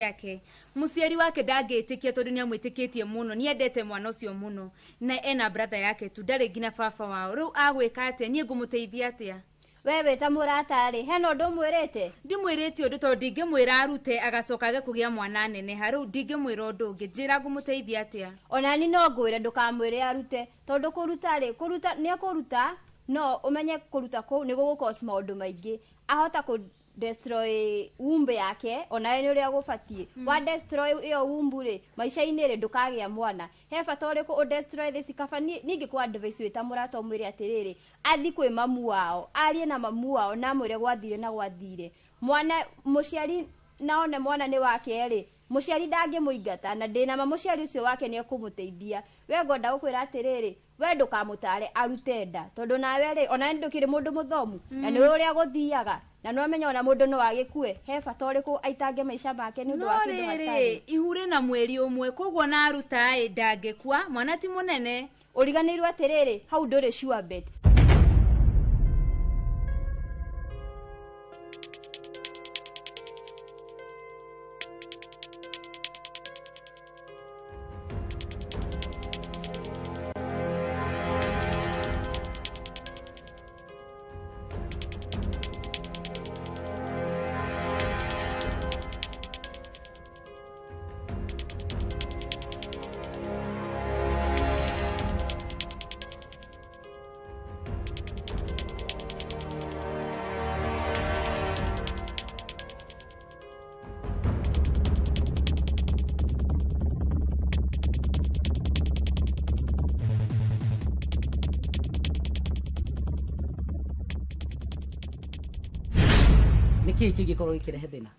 yake musiari wake ndangĩtĩkia tondu nĩ amwĩtĩkĩtie mũno nĩ endete mwana ũcio mũno na ena brother yake tu ndarĩ ngina baba wao rĩu agwĩka atĩa niĩ ngũmũteithia atĩa wewe ta mũratari hena ũndũ mwĩrĩte ndimwĩrĩte ũndũ tondũ ndingĩmwĩra arute agacoka age kũgĩa mwana neneha rĩu ndingĩmwĩra ũndũ ũngĩ njĩra ngũmũteithia atĩa ona ni no ngwĩre ndũkamwĩre arute tondũ kũruta nĩ kũruta no ũmenye kũruta kũu nĩ gũgũcause maũndũ maingĩ ahota destroy wumbe yake ona yeye nĩ gũbatie wa destroy iyo wumbu-rĩ maisha-inĩ rĩ ndũkagĩa mwana he bata ũrĩkũ u destroy this kaba ningĩ kwa advice wĩta mũrata ũmwĩre atĩrĩrĩ athi kwĩ mamu wao arie na mamu wao na mwĩre gwathire na gwathire mwana mũciari naone mwana nĩ wake rĩ mũciari ndangĩmũingata na ndĩna mũciari ũcio wake nĩ ekũmũteithia we ngwenda gũkwĩra atĩrĩrĩ we ndũkamũtare arute nda tondũ nawe rĩ ona ndũkĩrĩ mũndũ mũthomu na nĩ ũrĩa gũthiaga na no amenya ona mũndũ no agĩkue he bata ũrĩkũ aitange maica make nĩ ũndũ wa kĩndũ hatarĩ ihurĩ na mweri ũmwe koguo na aruta ndangĩkua mwana ti mũnene ũriganĩirwo atĩrĩrĩ hau ndũrĩ sure bet Niki kĩngĩkorwo gĩkĩrehe thĩna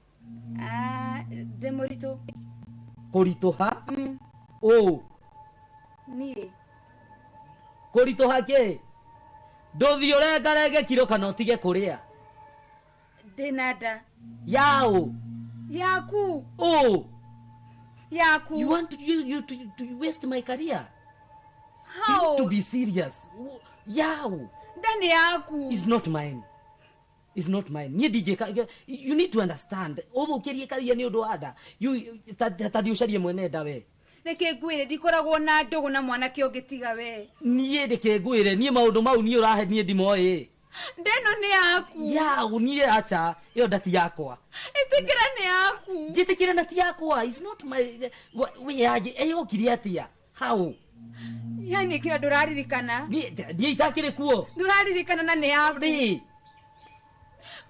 ndĩmũritũ kũritũha niĩ kũritũha kĩ ndũthi ũrengarenge kiro kana ũtige kũrĩa ndĩna nda yaũ yaku you want to waste my career how you need to be serious yaũ nda nĩ yaku It's not mine. You need to understand. Ũthũkĩrie karia nĩ ũndũ wa nda. Tathi ũcarie mwene nda we. Reke ngwĩre ndikoragwo na ndũgũ na mwanake ũngĩtiga we. Niĩ reke ngwĩre niĩ maũndũ mau niĩ ũrahe niĩ ndimoĩ. Ndeno nĩ yaku. Yaũ niĩ acha ĩyo ndati yakwa. Ĩtĩkĩra nĩ yaku. Njĩtĩkĩre ndati yakwa. It's not my we yaje eyokire atĩa. How? Yani kĩra ndũraririkana. Niĩ itakĩrĩ kuo. Ndũraririkana na nĩ yaku.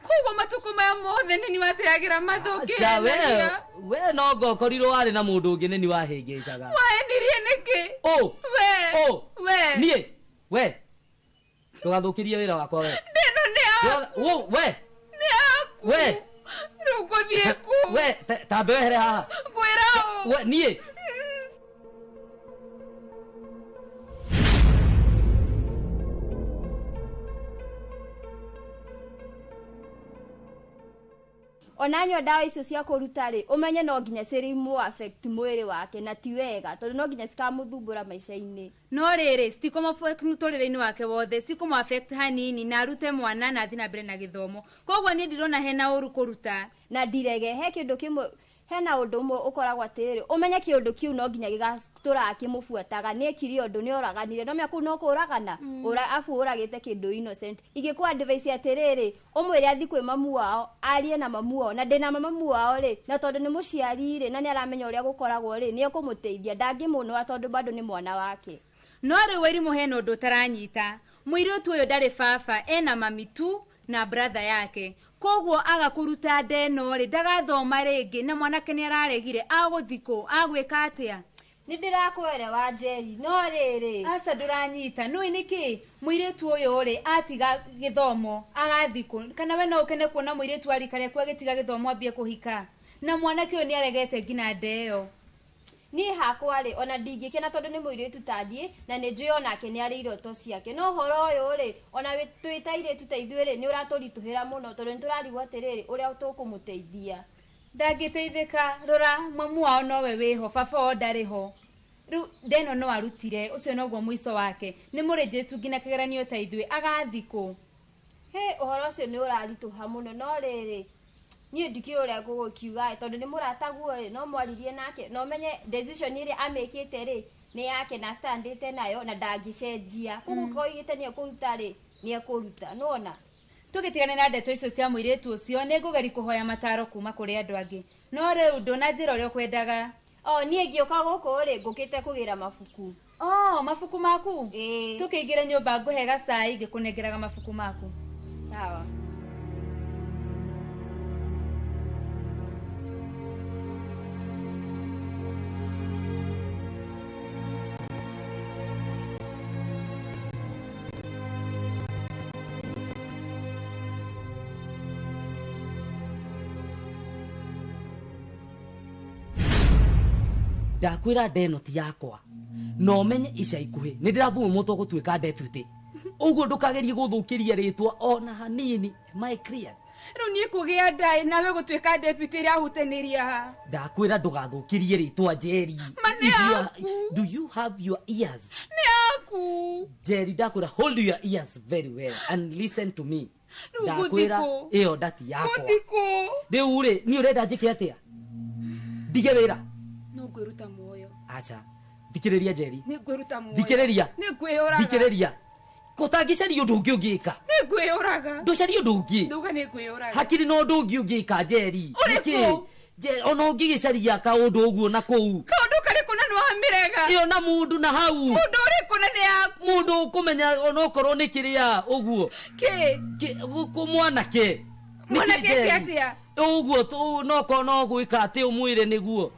Koguo matuko maya mothe nĩ niwateagĩra mathũkĩ we no ngokorirwo warĩ na mũndũ ũngĩ nĩ niwahĩngĩcaga wahenirie nĩkĩ we niĩ we ndũgathũkĩrie wĩra wakwa we ndĩno nĩ yaku we nĩ yaku we rĩu ngũthiĩ kũ we tambe wehere haha ngwĩra ũ niĩ onanywa dawa icio cia kũruta rĩ umenye no nginya cirimu affect mwĩrĩ wake na ti wega tondũ no nginya cikamũthumbũra maica-inĩ no rĩrĩ citikũmũaffect mũtũrĩre-inĩ wake wothe cikũmũaffect hanini na arute mwana na athiĩ na mbere na gĩthomo koguo niĩ ndirona hena ũru kũruta na ndirege he kĩndũ kĩmwe hena ũndũ ũmwe ũkoragwo atĩrĩrĩ ũmenye kĩũndũ kĩu no nginya gĩgatũra kĩmũbuataga nĩ ekire ũndũ nĩ oraganire no mĩaku no kũragana afu ũragĩte kĩndũ innocent ingĩkwa advice atĩrĩrĩ ũmwĩre athi kwĩ mamu wao arie na mamu wao na ndĩna mamu wao rĩ na tondũ nĩ mũciari rĩ na nĩ aramenya ũrĩa gũkoragwo rĩ nĩ ekũmũteithia ndangĩmũnũa tondũ bado nĩ mwana wake no rĩu wairimũ hena ũndũ ũtaranyita mũirĩtu ũyũ ndarĩ baba ena mami tu na brother yake koguo agakũruta ndeno rĩ ndagathoma rĩngĩ na mwanake nĩ araregire agũthikũ agwĩka atĩa nĩ ndĩrakwere wa Njeri no rĩrĩ aca ndũranyita nũĩ nĩkĩ mũirĩtu ũyũ rĩ atiga gĩthomo agathikũ kana we no ũkene kuona mũirĩtu arikare kwa gĩtiga gĩthomo ambie kũhika na mwanake ũyũ nĩ aregete ngina ndeo niĩ hakwa rĩ ona ndingĩkena tondũ nĩ mũirĩtu tandie na nĩ njũĩ onake nĩ arĩ iroto ciake no ũhoro ũyũ rĩ ona twĩ ta airĩtu ta ithuĩ rĩ nĩ ũratũritũhĩra mũno tondũ nĩ tũrarigwo atĩrĩrĩ ũrĩa tũkũmũteithia ndangĩteithĩka rora mamu wao nowe wĩho baba wao ndarĩ ho rĩu ndeno no arutire ũcio noguo mũico wake nĩ mũrĩnjĩtu ngina kĩgeranio ta ithuĩ agathikũ he ũhoro ũcio nĩ ũraritũha mũno no rĩrĩ niĩ ndikĩũrĩa gũgũkiuga tondũ nĩ mũrataguo rĩ no mwaririe nake no menye decision ĩrĩa amĩkĩte rĩ nĩ yake na standĩte nayo na ndangĩcenjia koguo koigĩte nĩ ekũruta rĩ nĩ ekũruta nona tũgĩtigane na ndeto icio cia mũirĩtu ũcio nĩ ngũgeri kũhoya mataro kuma kũrĩ andũ angĩ no rĩu ndona njĩra ũrĩa ũkwendaga niĩ ngĩũka gũkũ rĩ ngũkĩte kũgĩra mabuku mabuku maku tũkĩingĩre nyũmba ngũhe gacai ngĩkũnengeraga mabuku maku sawa ndakwira ndeno ti yakwa no menye ica ikuhi ni ndiravume muto gutwika deputy uguo ndukagerie guthukiria ritwa ona hanini my clear riu nie kugia ndai nawe gutwika deputy ria huteniria ha ndakwira ndugathukirie ritwa Jerry do you have your ears ni aku Jerry ndakwira hold your ears very well and listen to me ndakwira iyo ndati yakwa riu ri ni urenda njike atia ndige wira no ngwiruta muoyo acha thikiriria Jerry ni ngwiruta muoyo thikiriria ni ngwiyuraga thikiriria kutangicari undu ungi ungika ni ngwiyuraga nducari undu ungi nduga ni ngwiyuraga hakiri no undu ungi ungika Jerry Jerry ona ungigicaria ka undu uguo na kuu kaundu kariku na nwamirega iyo na mundu na hau mundu uriku na ni yaku mundu ukumenya ona okorwo ni kiria uguo kumwana ke mwana ke atia uguo tu no ko no gwika ati umwire niguo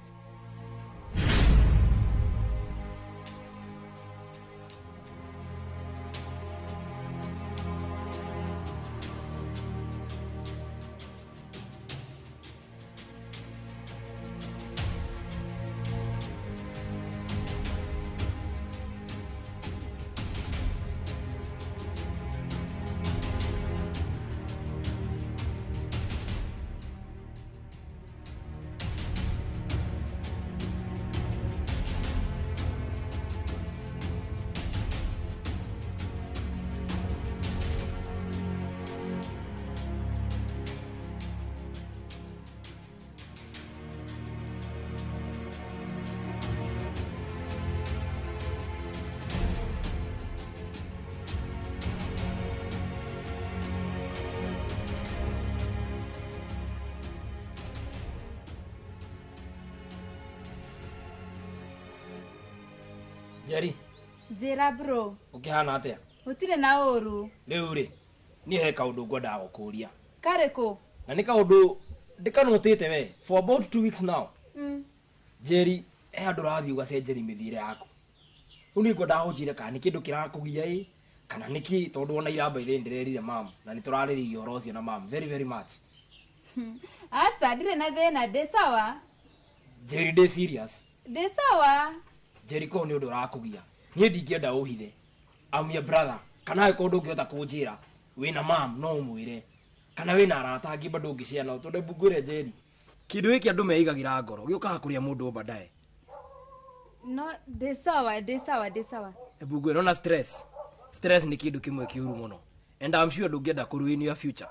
Jerry njira bro ukihana atia utire na uru riu ri ni he kaundu ngwenda gukuria kariko na ni kaundu ndikanotete we for about 2 weeks now Jerry andu rathi ugacenjeri mithire yaku uni ngwenda hojire kana ni kindu kirakugia kana niki tondu ona iramba ile ndirerire mam na niturariririo orocio na mam very very much asa dire na thena de sawa Jerry de serious de sawa Jerry ko ni undu rakugia ni ndingienda uhithe I'm your brother kana he kondu ngiota kunjira wina mam no umwire kana wina arata angi bado ungiciana tondu mbugwire Jerry kindu hiki andu meigagira ngoro giukaga kuria mundu badaye no de sawa de sawa mbugwire na stress ni kindu kimwe kiuru muno and I'm sure ndungienda kuruin your future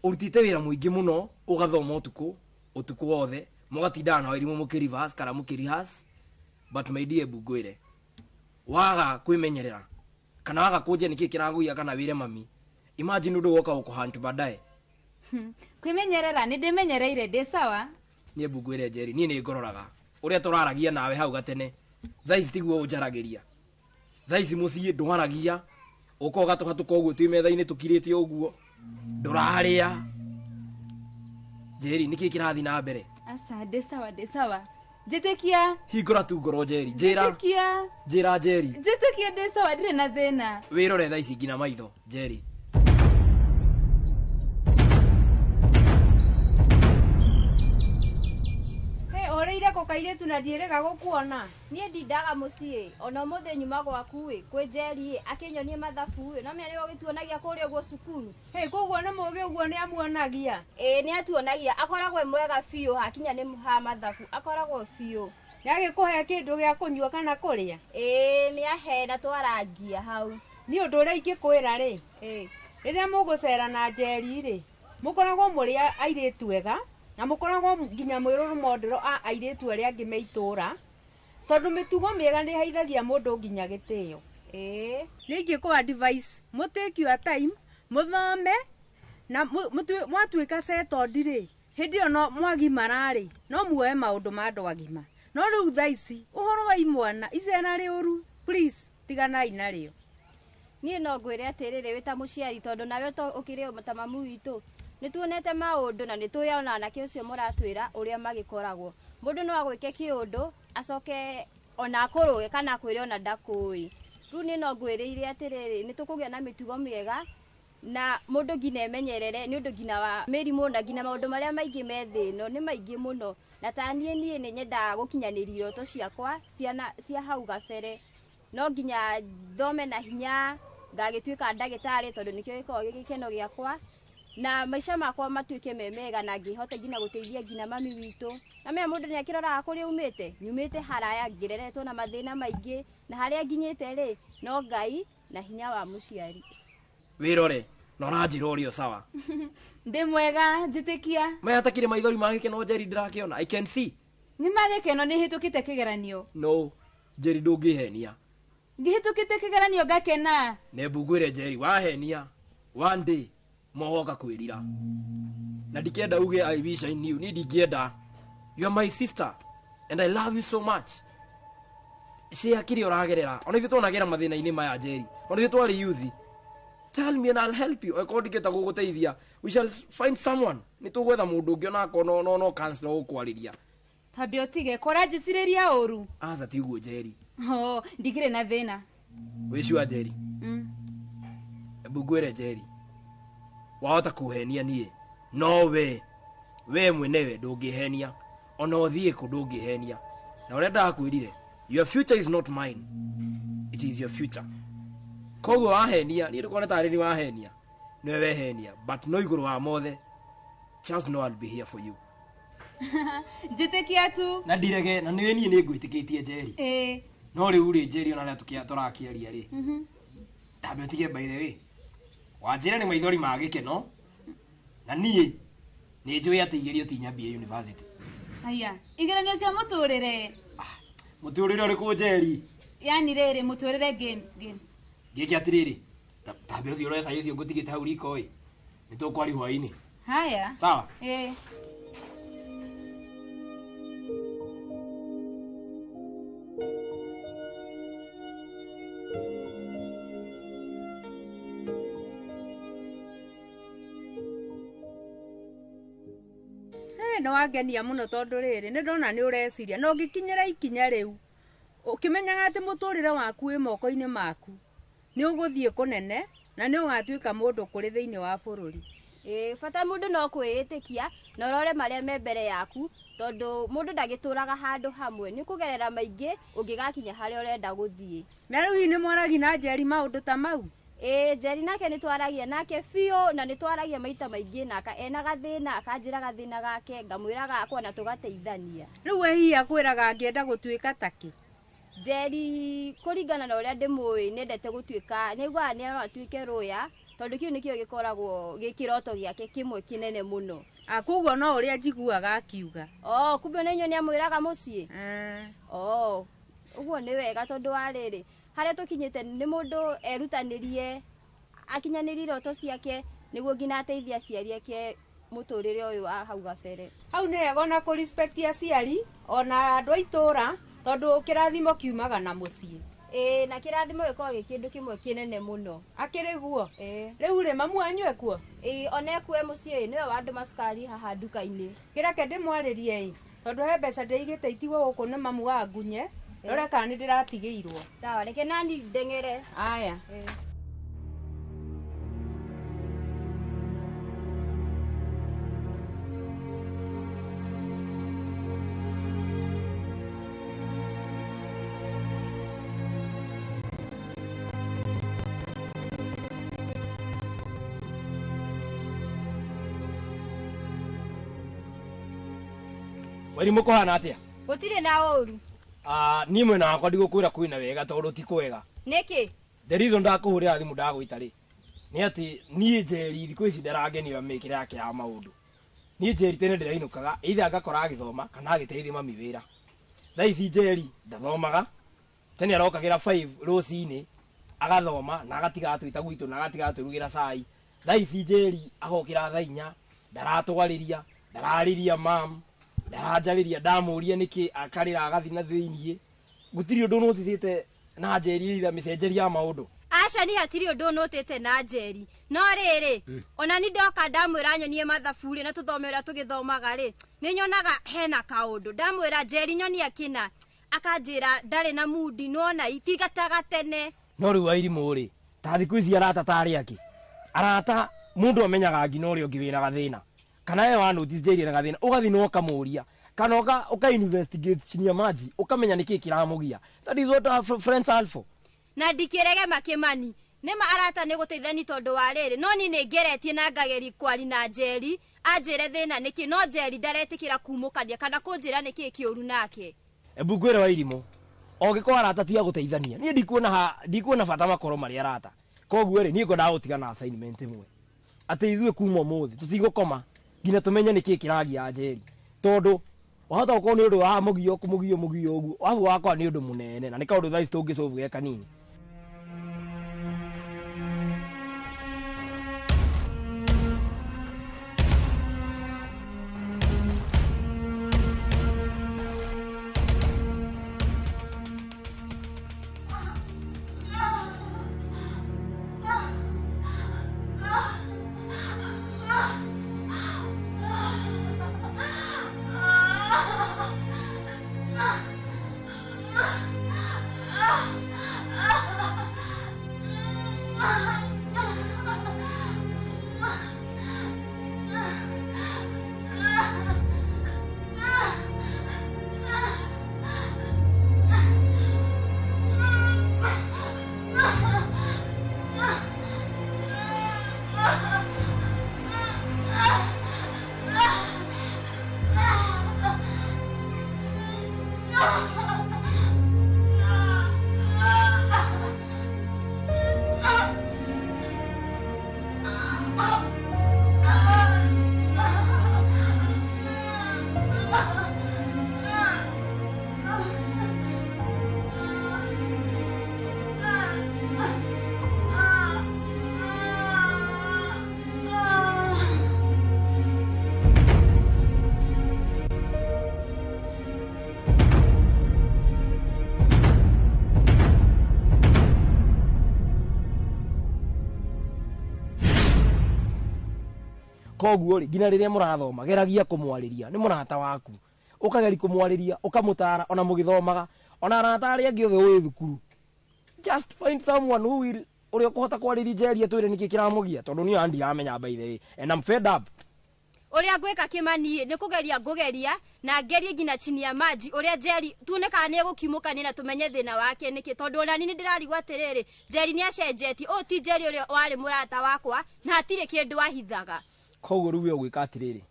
urutite wira muingi muno ugathoma utuku wothe mugatinda na wirimu mukirivas kana mukirihas but my dear mbugwire waga kwimenyerera kana waga kunje niki kiraguia kana wire mami imagine ndu woka ukuhantu badaye kwimenyerera ni ndimenyereire de sawa nie mbugwire Jerry ni ngororaga uria turaragia nawe hau gatene thaici tiguo unjaragiria thaici mucii ndwaragia ukoga tuhatuka uguo twi metha-ini tukiritie uguo nduraria Jerry niki kirathi na mbere asa de sawa jitekia hingura tu ngoro Jerry njira Jerry jitekia de sawa dire na thena wirore thaici ngina maitho Jerry oreire kokaire tu na ndierega gukuona nie ndindaga mucii ona muthe nyuma gwaku kwi Jerry akinyonie mathabu na mĩari ogituonagia kuria gwo cukuru koguo na mugi uguo ni amuonagia ni atuonagia akoragwo mwega biũ hakinya ni ha mathabu akoragwo biũ yagikuhe kindu gia kunyua kana kuria ni ahe na twarangia hau ni undu uria ingikwira ri riria mugucera na Jerry ri mukoragwo muri airitu wega na mukoragwo nginya mwiruru modero a airitu aria angi meitura tondu mitugo miega ni haithagia mundu nginya gitio ningi ku advice mutake your time muthome na mwatuika settled ri hindi ono mwagimarari no muoe maundu ma andu agima no riu thaici uhoro wa imwana icena riuru please tigana inario nie no ngwire atiriri wita muciari tondu nawe to ukiri ta mamu witu nituonete maundu na nituyona na kä ucio muratwira uria magikoragwo mundu no agwike kiundu acoke ona akuruge kana kwire ona ndakui riu nie no ngwiriire atiriri nitukugia na mitugo miega na mundu ngina emenyerere ni undu ngina wa mirimu na ngina maundu maria maingi methino ni maingi muno na tanie nie ni nyenda gukinyanira iroto ciakwa cia hau gabere no nginya thome na hinya ngagituika ndagitari tondu nikio gikoo gikeno giakwa na maisha makwa matuike memega na ngihote ngina guteithia ngina mami witu na me mundu ni akiroraga kuri umite nyumite haraya ngireretwo na mathina maingi na haria nginyite ri no Ngai na hinya wa muciari wirore no ranjira urio sawa ndi mwega njitikia maya takire maithori magikeno Jerry ndirakiona I can see ni magikeno ni hitukite kigeranio no Jerry ndungihenia ngihitukite kigeranio ngakena ne mbugwire Jerry wahenia one day mohoka kwirira na ndikenda uge I wish I knew ni ndingienda you are my sister and I love you so much she akiri oragerera ona ithu twonagera mathina ini maya Jerry ona ithu twari youth tell me and I'll help you akondiketa guguteithia we shall find someone ni tugwetha mundu ungi ona ko no counselor ukwariria tabi otige kora njiciriria uru aza tiguo Jerry ndigire na thina wishua Jerry mbugwire Jerry wahota kuhenia nie no we mwenewe ndungihenia ona uthie ku ndungihenia na uria ndakwirire your future is not mine it is your future koguo wahenia ni ndukona tari ni wahenia niwe wehenia but no iguru wa mothe just know I'll be here for you njitikia tu na ndirege na niwe nie ni ngwitikitie Jerry no riu ri Jerry ona ria turakiaria ri tabe tige by the way wanjira ni maithori magikeno na nie ni njui ati igerio ti nyambie university aya igeranio cia muturire muturire uri ku Jerry yani riri muturire games giki atiriri tabe uthi uresa yecio ngutigite hau riko ni tukwari hwaini haya sawa no agenia muno tondu riri ni ndona ni ureciria no ngikinyira ikinya riu ukimenyaga ati muturire waku wi moko-ini maku ni uguthie kunene na ni ugatuika mundu kuri thiini wa bururi fata mundu no kwiyitikia na urore maria me mbere yaku tondu mundu ndagituraga handu hamwe ni kugerera maingi ungigakinya haria urenda guthie na riu ni mwaragi na Jerry maundu ta mau Jerry nake ni twaragia nake bio na ni twaragia maita maingi naka ena gathina akanjira gathina gake ngamwira gakwa na tugateithania riu wehi akwiraga angienda gutuika taki Jerry kuringana na uria ndimui nendete gutuika nigwa ni atuike ruya tondu kiu nikio gikoragwo gikiroto giake kimwe kinene muno akugo no uria njiguaga akiuga kumbe nenyo ni amwiraga mucii uguo ni wega tondu wariri haria tukinyite ni mundu erutanirie akinyanirire iroto ciake niguo ngina ateithia aciari ake muturire uyu wa hau gabere hau ni wega ona ku respect aciari ona andu aitura tondu kirathimo kiumaga na mucii na kirathimo giko gikindu kimwe kinene muno akiri guo riu ri mamu anyu ekuo ona ekue mucii niwe wa andu macukari haha nduka-ini kireke ndimwaririe tondu he mbeca ndeigite itigwo guku ni mamu wa ngunye rore kana ni ndiratigirwo sawa reke nani ndengere aya wari mukohana atia gutire na uru ni mwena wakwa ndigukwira kwina wega tondu ti kwega niki the reason ndakuhurira thimu ndagwita ri nĩ atĩ niĩ Njeri thikũ ici ndaragenio mĩkĩre yake ya maũndũ. Niĩ Njeri tene ndĩrainũkaga either ngakora agĩthoma kana agĩteithia mami wĩra. Thaa ici Njeri ndathomaga, tene arokagĩra 5 rũcinĩ agathoma na agatiga twĩta gwitũ na agatiga tũrugĩra cai. Thaa ici Njeri agokĩra thaa 4 ndaratũgarĩria, ndararĩria mam, ndaranjarĩria ndamũria nĩkĩ akarĩra agathi na thĩiniĩ. Gũtirĩ ũndũ notithĩte na Njeri either mĩcenjeria ya maũndũ. Aca ni hatiri ũndũ notĩte na Njeri. No rĩrĩ, ona ni ndoka ndamwĩra nyonie mathabu rĩ na tũthome ũrĩa tũgĩthomaga rĩ, nĩ nyonaga hena kaũndũ. Ndamwĩra Njeri nyonia kĩna, akanjĩra ndarĩ na mudi nona itigataga tene. No rĩu Wairimũ rĩ, ta thikũ ici arata tarĩ akĩ. Arata mũndũ amenyaga ngina ũrĩa ũngĩ wĩna gathĩna. Kana we wa notice Njeri na gathĩna, ũgathi no ũkamũria. Kana ũka investigate chini ya maji, ũkamenya nĩkĩ kĩramũgia. That is what our friends are for. Na ndikĩrege Makĩmani, nĩma arata nĩ gũteithani tondũ wa rĩrĩ, no ni nĩ ngeretie na ngageri kwari na Njeri, anjĩre thĩna nĩkĩ, no Njeri ndaretĩkĩra kumũkania kana kũnjĩra nĩkĩ kĩũru nake. Ebu ngwĩre Wairimũ, ũngĩkorwo arata ti agũteithania, niĩ ndikuona bata makorwo marĩ arata. Koguo rĩ, niĩ ngwendaga gũtiga na assignment ĩmwe. Atĩ ithuĩ kuma ũmũthĩ tũtigũkoma nginya tũmenye nĩkĩ kĩragia Njeri. Tondũ wahota gũkorwo nĩ ũndũ wa mũgio ũguo, wabu wakwa nĩ ũndũ mũnene na nĩ kaũndũ thaa ici tũngĩsolve ge kanini. Koguo rĩ, ngina rĩrĩa mũrathoma geragia kũmwarĩria, nĩ mũrata waku. Ũkageri kũmwarĩria, ũkamũtara ona mũgĩthomaga, ona arata arĩa angĩ othe ũĩ thukuru. Just find someone who will ũrĩa ũkũhota kwarĩria Njeri atwĩre nĩkĩ kĩramũgia, tondũ niĩ ndiramenya by the way, and I'm fed up. Ũrĩa ngwĩka Kĩmani nĩ kũgeria ngũgeria na ngerie ngina chini ya maji ũrĩa Njeri tuone kana nĩ egũkimũkania na tumenye thĩna wake nĩkĩ, tondũ ona ni ndĩrarigwo atĩrĩrĩ, Njeri nĩ acenjetie, o ti Njeri ũrĩa warĩ mũrata wakwa na hatirĩ kĩndũ ahithaga. Koguo rĩu we ũgwĩka atĩrĩrĩ,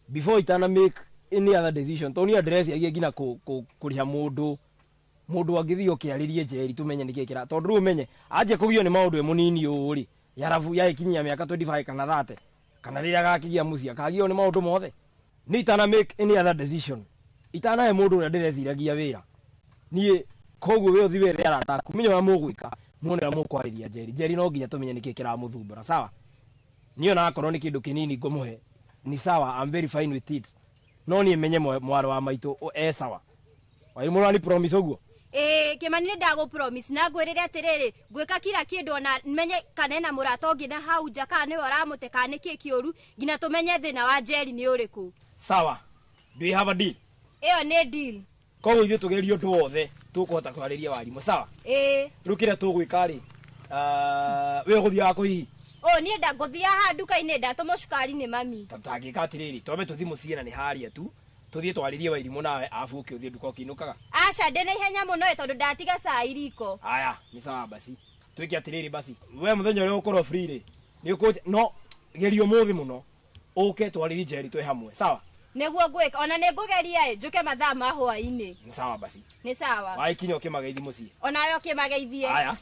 before itana make any other decision, tondũ niĩ ndĩreciria ngina kũrĩha mũndũ angĩthiĩ ũkĩarĩrie Njeri tumenye nĩkĩ kĩra, tondũ rĩu ũmenye anjia kũgio nĩ maũndũ mũnini ũũ rĩ, yarabu yakinyia mĩaka 25 kana 30 kana rĩrĩa gakĩgia mũciĩ akagio nĩ maũndũ mothe. Nĩ itana make any other decision, itanahe mũndũ ũrĩa ndĩreciragia wĩra niĩ. Koguo we ũthi wĩra arata kumenya wa mũgwĩka muonera mũkwarĩria Njeri. Njeri no nginya tumenye nĩkĩ kĩramũthumbũra, sawa? Niĩ ona akorwo nĩ kĩndũ kĩnini ngũmũhe ni sawa, I'm very fine with it. No niĩ menye mwaro wa maitũ sawa. Wairimũ ni promise ũguo? Kĩmani nĩ ndagũ-promise na ngwĩrĩre atĩrĩrĩ, ngwĩka kila kĩndũ ona menye kana ena mũrata ũngĩ na hau nja kana nĩwe ũramũte kana nĩkĩ kĩũru, ngina tũmenye thĩna wa Njeri nĩ ũrĩkũ. Sawa, do you have a deal? Ĩyo nĩ deal. Koguo ithuĩ tũgerie ũndũ wothe tũkũhota kwarĩria Wairimũ, sawa? Rĩu kĩrĩa tũgwĩka rĩ, we ũgũthiaga kũ hihi? Niĩ ngũthiĩ haha nduka-inĩ ndatũma cukari nĩ mami. Tangĩka atĩrĩrĩ, twambe tũthi mũciĩ na nĩ haria tu, tũthiĩ twarĩrie Wairimũ nawe afu ũkĩũthiĩ nduka ũkĩinũkaga. Aca ndĩ na ihenya mũno tondũ ndatiga cai riko. Aya, nĩ sawa basi. Twĩke atĩrĩrĩ basi. We mũthenya ũrĩa ũkorwo free rĩ, no gerio mũthĩ mũno. Ũke twarĩrie Njeri twĩ hamwe, sawa? Nĩguo ngwĩka, ona nĩ ngũgeria njũke mathaa ma hwaĩ-inĩ. Nĩ sawa basi. Nĩ sawa. Waikinya ũkĩmageithie mũciĩ. Onawe ũkĩmageithie. Aya.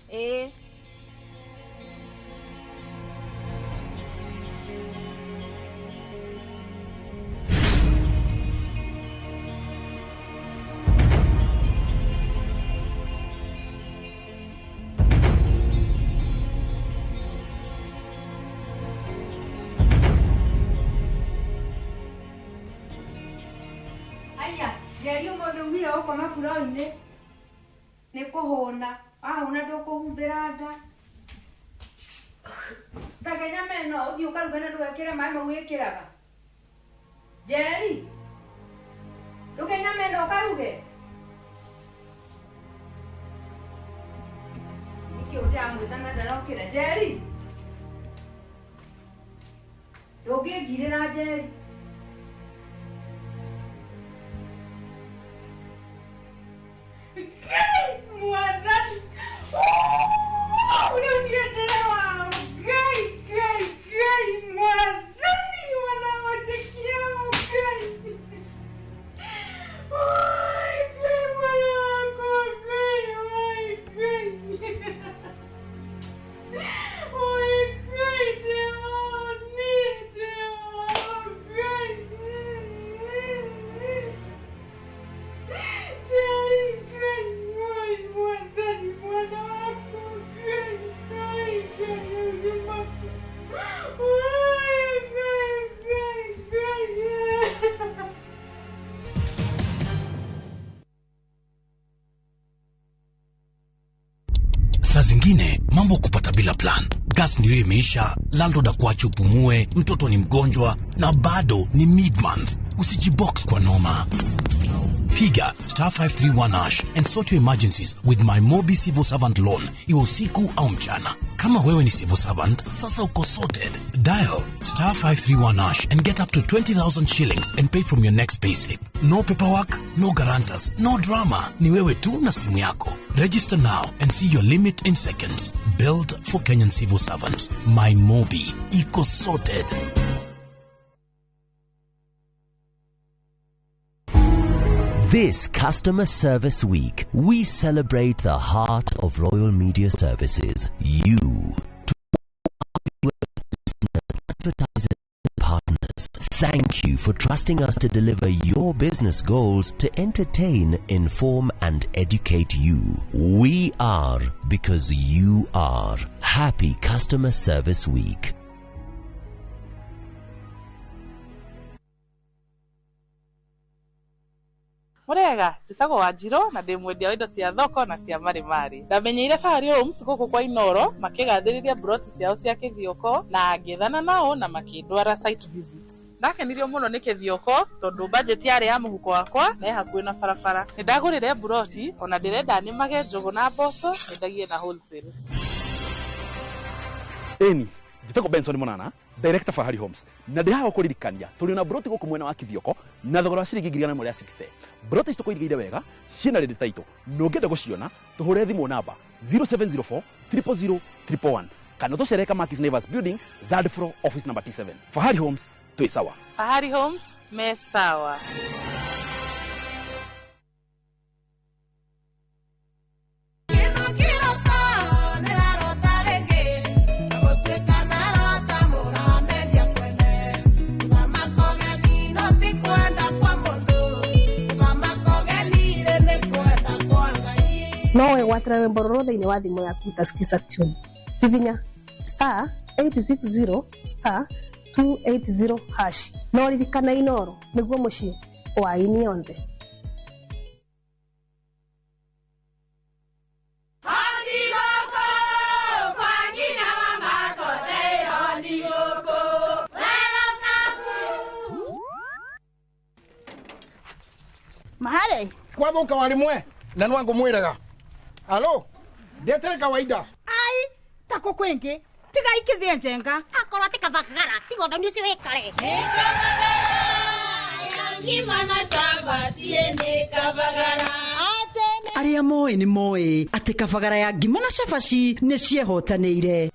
Aya, jerio mo thugire uko mafuroni. Ni kuhona. Una ndukuhumbira nda. Takenya meno uthi ukarugana ndugekire mai mau wikiraga. Jeri. Ndukenya meno ukaruge. Ngwĩtana ndarokĩra Jerry ndũngĩngirĩra Jerry mwathani rĩu ndiendewa Ngai mwathani wanawachekia Ngai Saa zingine mambo kupata bila plan. Gas ndio imeisha, landlord akuache upumue, mtoto ni mgonjwa na bado ni mid-month. Usijibox kwa noma. Piga *531# and sort your emergencies with my Mobi Civil Servant Loan. Iwe usiku au mchana. Kama wewe ni civil servant, sasa uko sorted. Dial *531# and get up to 20,000 shillings and pay from your next payslip. No paperwork, no guarantors, no drama. Ni wewe tu na simu yako. Register now and see your limit in seconds. Build for Kenyan civil servants. My Mobi. Iko sorted. This Customer Service Week, we celebrate the heart of Royal Media Services. You, to advertisers and partners, thank you for trusting us to deliver your business goals to entertain, inform, and educate you. We are because you are. Happy Customer Service Week. Murega, jitagwo Wanjiro na ndi mwendia wa indo cia thoko na cia marimari. Ndamenyeire Fahari Homes guku kwa Inoro makigathĩrĩria broti ciao cia Kithioko na ngethana nao na makindwara site visits. Ndakenirio muno ni Kithioko tondu budget yari ya muhuko wakwa na hakuhi na barabara. Nindagurire broti ona ndirenda nimage njugu na mboco nyendagie na wholesale. Eni, jitagwo Benson Monana, Director Fahari Homes. Na ndihaga kuririkania tuli na broti guku mwena wa Kithioko na thogora wa ciringi 160. Broti ici tukoirigeire wega ciina ready title. No ngenda guciona tuhure thimu namba 0704 000 111 kana tucereka Markis Naivas Building, 3rd floor, office number T7. Fahari Homes, tu sawa. Fahari Homes, me sawa. No watarawe mbororo thĩinĩ wa thimũ yaku utasikiza tune hivinya *860 *280#. No ririkana Inoro nĩguo mũciĩ wa ini yonthe. Mahale kwathuka warimwe na nwangu mwiraga. Halo, ndetere kawaida. Ai, tako kwenge. Tiga ikithie njenga. Akorwo tikabagara, tigo thoni cio ikare. Ngimana samba siende kabagara. Aria moe ni moe ati kabagara ya ngimana shafashi ne ciehotanĩire.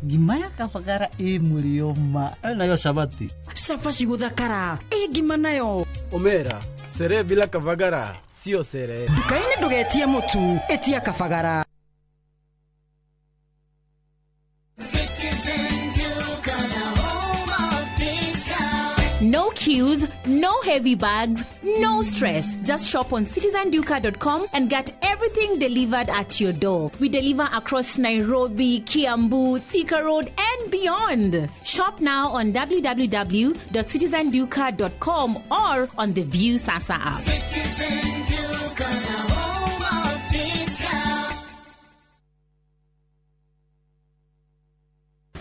Ngima ya kabagara mũrioma nayo shabati. Shafashi guthakara ngima nayo. Omera, sere bila kabagara sio sere. Dukaini ndugetie mutu etia kabagara. No queues, no heavy bags, no stress. Just shop on citizenduka.com and get everything delivered at your door. We deliver across Nairobi, Kiambu, Thika Road, and beyond. Shop now on www.citizenduka.com or on the View Sasa app. Citizen Duka, the home of discount.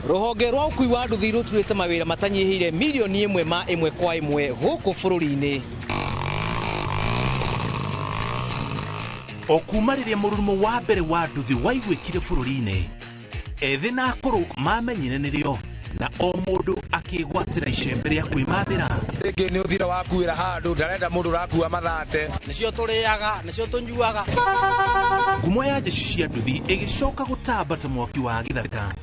Ruhonge rwa ukui wa nduthi ruturite mawira matanyihire milioni 1 ma 1 kwa 1 guku bururi-ini. Okumariria murumo wa mbere wa nduthi waigwikire bururi-ini. Ethi na akuru mamenyire nirio na o mundu akigwatira icembe ria kwimathira. Ringi ni uthira wakuira handu ndarenda mundu rakua mathate. Nicio turiaga, nicio tunyuaga. Ngumo ya jeshi cia nduthi igicoka gutambata mwaki wa githaka.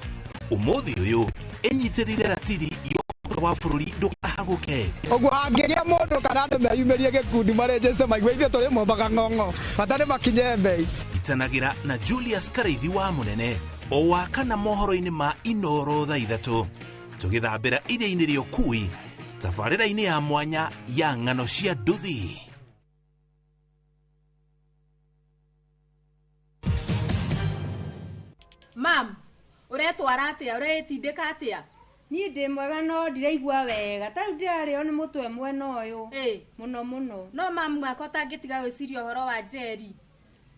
Umuthi uyu enyitirire ratiri yo wa bururi ndukahaguke. Oguo angiria mundu kana andu meyumirie gikundi marejeste maigwe ithe turi mombaga ng'ong'o batari makinye mbei. Itanagira na Julius Kareithi wa munene o wakana mohoro-ini ma Inoro thaa 3 tugithambira iria-ini ria ukui tabarĩra-ini ya mwanya ya ng'ano cia nduthi. Mam, uretwara atia, uretindika atia? Ni ndi mwega no ndiraigua wega. Tariu ndirarĩo nĩ mũtwe mwena ũyũ. Mũno mũno. No mam mwaka ũtangĩtiga gwĩciria ũhoro wa Jerry.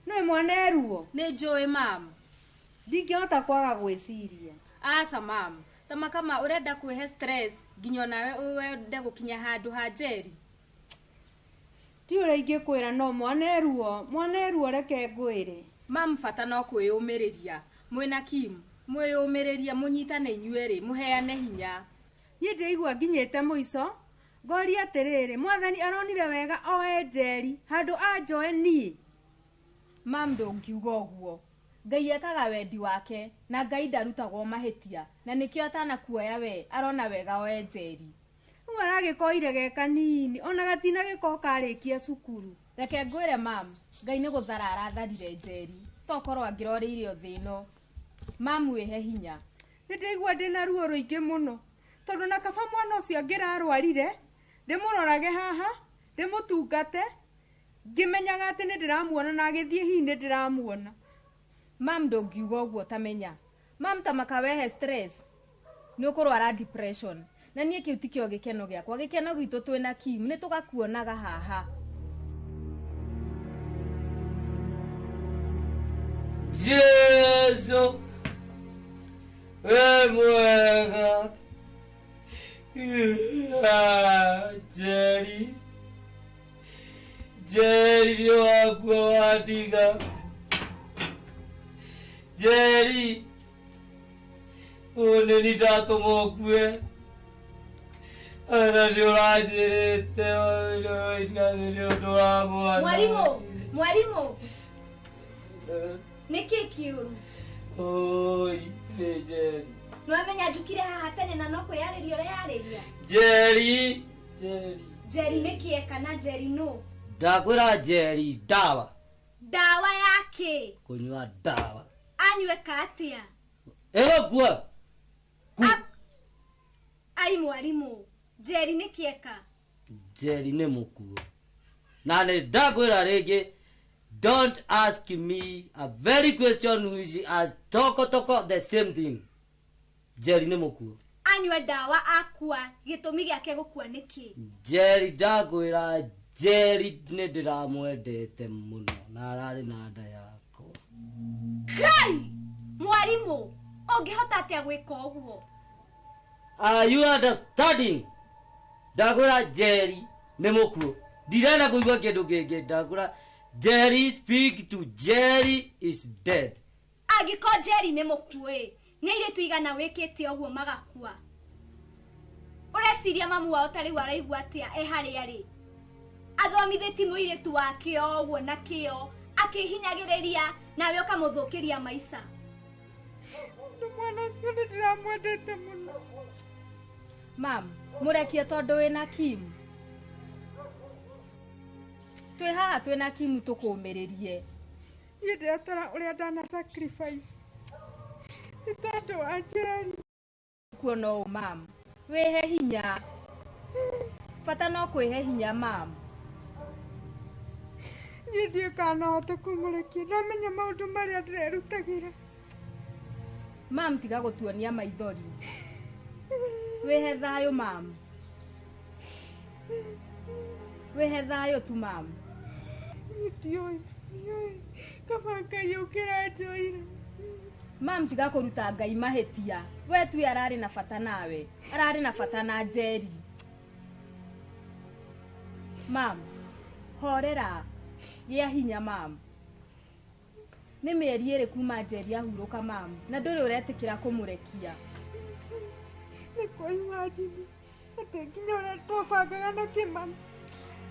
No mwana eruo. Nĩ njũĩ mam. Ndingĩhota kwaga gwĩciria. Aca mam. Tama kama urenda kwĩhe stress nginya nawe wende gũkinya handũ ha Jerry. Ti ũrĩa ingĩkwĩra no mwana eruo reke ngwĩre. Mam bata no kwĩyũmĩrĩria. Mwena Kim, mwĩyũmĩrĩria mũnyitane inyuerĩ, mũheane hinya. Niĩ ndĩigua nginyĩte mũico. Ngoria atĩrĩrĩ, mwathani aronire wega oe Jerry handũ anjoe niĩ. Mam ndũngiuga ũguo. Ngai ekaga wendi wake na Ngai ndarutagwo mahĩtia na nĩkĩo atanakuoya we arona wega oe Jerry. Rĩu aragĩkoire ge kanini ona gatina gĩko karĩkia cukuru. Reke ngwĩre mam, Ngai nĩ gũthara aratharire Jerry tokorwo angĩrorĩire thĩ ĩno. Mam wĩhe hinya. Nĩndĩigua ndĩna ruo rũingĩ mũno tondũ na kaba mwana ũcio angĩrarwarire ndĩmũrorage haha ndĩmũtungate ngĩmenyaga atĩ nĩndĩramuona na agĩthiĩ hihi nĩndĩramuona. Mam ndũngiuga ũguo tamenya. Mam tamaka wehe stress nĩ ũkũrwara depression na niĩ kĩu ti kĩo gĩkeno gĩakwa. Gĩkeno gitũ twĩna Kim nĩ tũgakuonaga haha. Jesu we mwega. Jerry wakwa wadiga. Jerry one ni dato mokwe ana diorajete olo ina dioramo. Mwalimu niki kiuru. Oi le Jerry Nwamenya njukire haha tene na no kwĩyarĩria ũrĩa yarĩria. Jerry niki ekana Jerry no. Ndakwĩra Jerry dawa yake kunywa dawa anyueka atia kuwa ai mwalimu Jerry nikieka. Jerry nĩ mũkuo na nĩ ndakwĩra rĩngĩ, don't ask me a very question which as toko the same thing. Jerry nĩ mũkuo. Anyua dawa akua gĩtũmi gĩake gũkua nĩkĩ? Jerry ndakwĩra Jerry nĩ ndĩramwendete mũno na ararĩ na nda yakwa. Kai mwalimu ũngĩhota atĩa gwĩka ũguo? Are you understanding? Ndakwĩra Jerry nĩ mũkuo. Ndirenda kũigua kĩndũ kĩngĩ. Ndakwĩra Jerry, speak to Jerry is dead. Angĩkorwo Jerry nĩ mũkuo nĩ airĩtu igana wĩkĩte ũguo magakua. Ũreciria mamu wao tarĩ waraigua atĩa harĩa arĩ? Athomithĩti mũirĩtu wake ũguo na kĩo akĩhinyagĩrĩria nawe ũkamũthũkĩria maica. Mwana ũcio ndĩramwendete mũno. Mam, mũrekie tondũ wĩna Kim. Twĩ haha twĩna Kim tũkũmĩrĩrie. Niĩ ndĩratara ũrĩa ndana sacrifice. Nĩ tondũ wa Jerry. Kuona ũũ mam, wĩhe hinya. bata no kwĩhe hinya mam. Niĩ ndiĩkanohote kũmũrekia, ndamenya maũndũ marĩa ndĩrerutagĩra. Mam, tiga gũtuonia maithori. Wĩhe thayũ mam. Wĩhe thayũ tu mam. Ndiũĩ, kaba Ngai ũkĩra njoire. Mam, tiga kũruta Ngai mahĩtia. We tu ararĩ na bata nawe, ararĩ na bata na Njeri. Mam, horera, gĩa hinya mam. Nĩ mĩeri ĩrĩ kuma Njeri ahurũka mam, na ndũrĩ ũretĩkĩra kũmũrekia. Nĩ kwa imagine, atĩ nginya ũrĩa twabangaga na Kĩmani,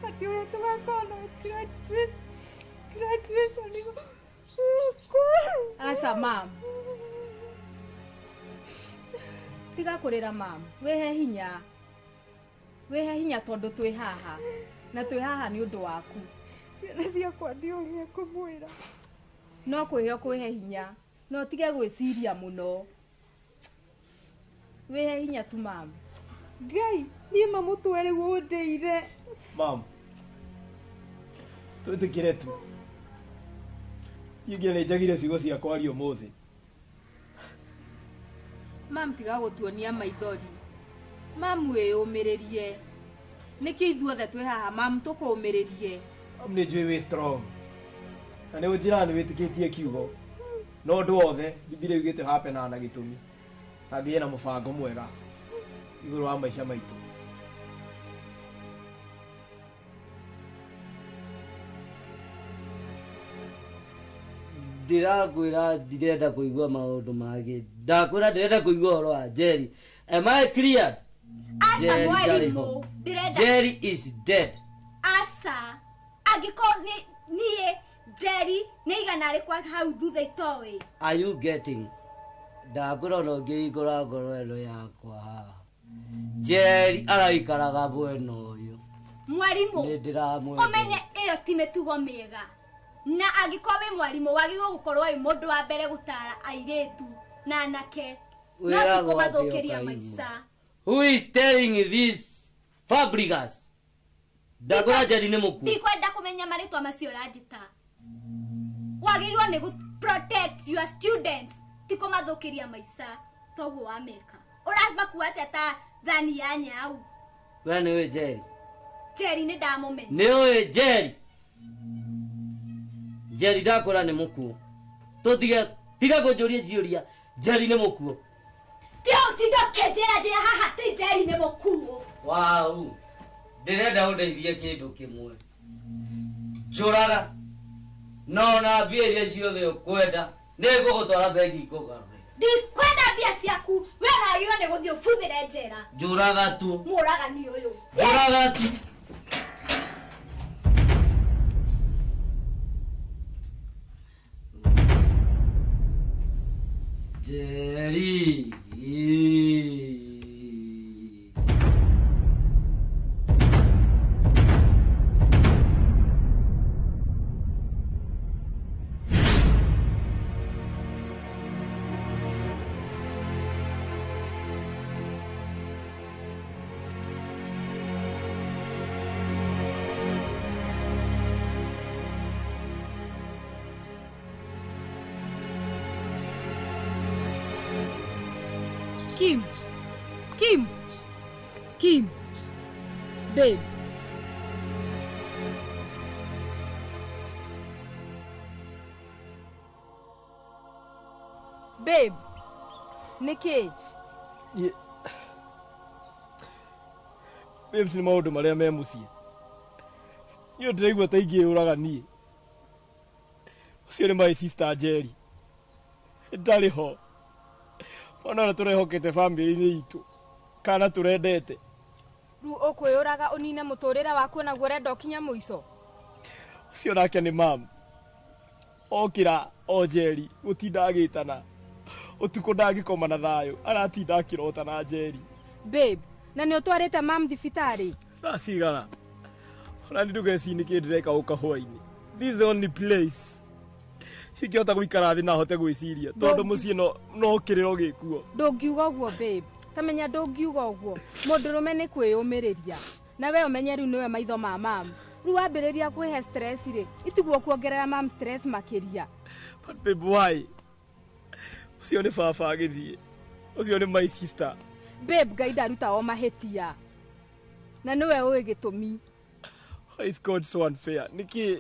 atĩ ũrĩa tũgakorwo na graduation Asa mam. Tiga kũrĩra mam, wĩhe hinya. Wĩhe hinya tondũ twĩ haha, na twĩ haha nĩ ũndũ waku. Ciana ciakwa ndiũrire kũmwĩra. No kwĩhe ũkwĩhe hinya, no tige gwĩciria mũno. Wĩhe hinya tu mam. Ngai, niĩ mamũtwe rĩu ũndĩire. Mam, twĩtĩkĩre tu. Ingĩ nĩ njagire ciugo cia kwaria ũmũthĩ. Mam, tiga gũtuonia maithori. Mam, wĩyũmĩrĩrie. Nĩkĩ ithuothe twĩ haha mam, tũkũũmĩrĩrie. Mam, nĩ njũĩ wĩ strong. Na nĩ ũnjĩraga nĩ wĩtĩkĩtie kiugo. No ũndũ wothe Bibilia yugĩte hapenaga na gĩtũmi. Na Ngai ena mũbango mwega igũrũ wa maica maitũ. Ndirakwĩra ndirenda kũigua maũndũ mangĩ. Ndakwĩra ndĩrenda kũigua ũhoro wa Njeri. Am I cleared? Asa mwarimũ, ndĩrenda. Njeri is dead. Asa, angĩkorwo niĩ Njeri nĩ igana rĩkwa hau thutha itoĩ. Are you getting? Ndakwĩra no ngĩhingũra ngoro ĩno yakwa haha. Njeri araikaraga mwena ũyũ. Mwarimũ, nĩ ndĩramwenda. ũmenye ĩyo ti mĩtugo mĩega. Na angĩkorwo wĩ mwarimũ wagĩrĩirwo gũkorwo wĩ mũndũ wa mbere gũtara airĩtu na anake. No ti kũmathũkĩria maica. Who is telling this Fabregas? Ndakwĩra Njeri nĩ mũkuũ. Ndikwenda kũmenya marĩtwa macio ũranjĩta. Wagĩrĩirwo nĩ protect your students, ti kũmathũkĩria maica. Toguo wameka. Ũramakua atĩa ta thani ya nyau. We nĩũĩ Njeri? Njeri nĩ ndamũmenya. Nĩũĩ Njeri? Njeri ndakwĩra nĩ mũkuũ. Tiga kũnjũria ciũria. Njeri nĩ mũkuũ. Tiga ũtinda ũkĩnjĩra haha ti Njeri nĩ mũkuũ. Wau, ndĩrenda ũndeithie kĩndũ kĩmwe. Njũraga. No na mbia iria ciothe ũkwenda nĩngũgũtwara bengi ikũgarũrĩre. Ndikwenda mbia ciaku, we wagĩrĩirwo nĩ gũthiĩ ũbuthĩre njera. Njũraga tu. Mũragani ũyũ. Njũraga tu. Njeri. Kim. Babe. Babe. Nĩkĩ? Babes nĩ maũndũ marĩa me mũciĩ. Niĩ ndĩraigua ta ingĩũraga niĩ. Ũcio nĩ my sister Njeri. Ndarĩ ho. Ona tũrehokete family-inĩ itũ. Kana tũrendete. Rĩu ũkwĩyũraga ũnine mũtũrĩre waku naguo ũrenda ũkinya mũico. Ũcio nake nĩ mam. Okĩra o Njeri gũtinda agĩtana. Ũtukũ ndangĩkoma na thayũ. Aratinda akĩrota na Njeri. Babe, na nĩ ũtwarĩte mam thibitarĩ. Thaa cigana. Ona nĩ ndũgecirie kĩ ndĩreka gũka hwainĩ. This is the only place. Ingĩhota gũikara thĩ na hote gwĩciria tondũ mũciĩ no kĩrĩro gĩkuo. Ndũngiuga ũguo babe. Tamenya ndũngiuga ũguo. Mũndũrũme nĩ kwĩyũmĩrĩria. na we umenye riu niwe maitho ma mam riu wambiriria kwihe stress ri itiguo kuongerera mam stress makiria. But babe, why? Ucio ni baba agithie. Ucio ni my sister. Babe, Ngai ndaruta o mahetia na niwe uwi gitumi. Why is God so unfair? Niki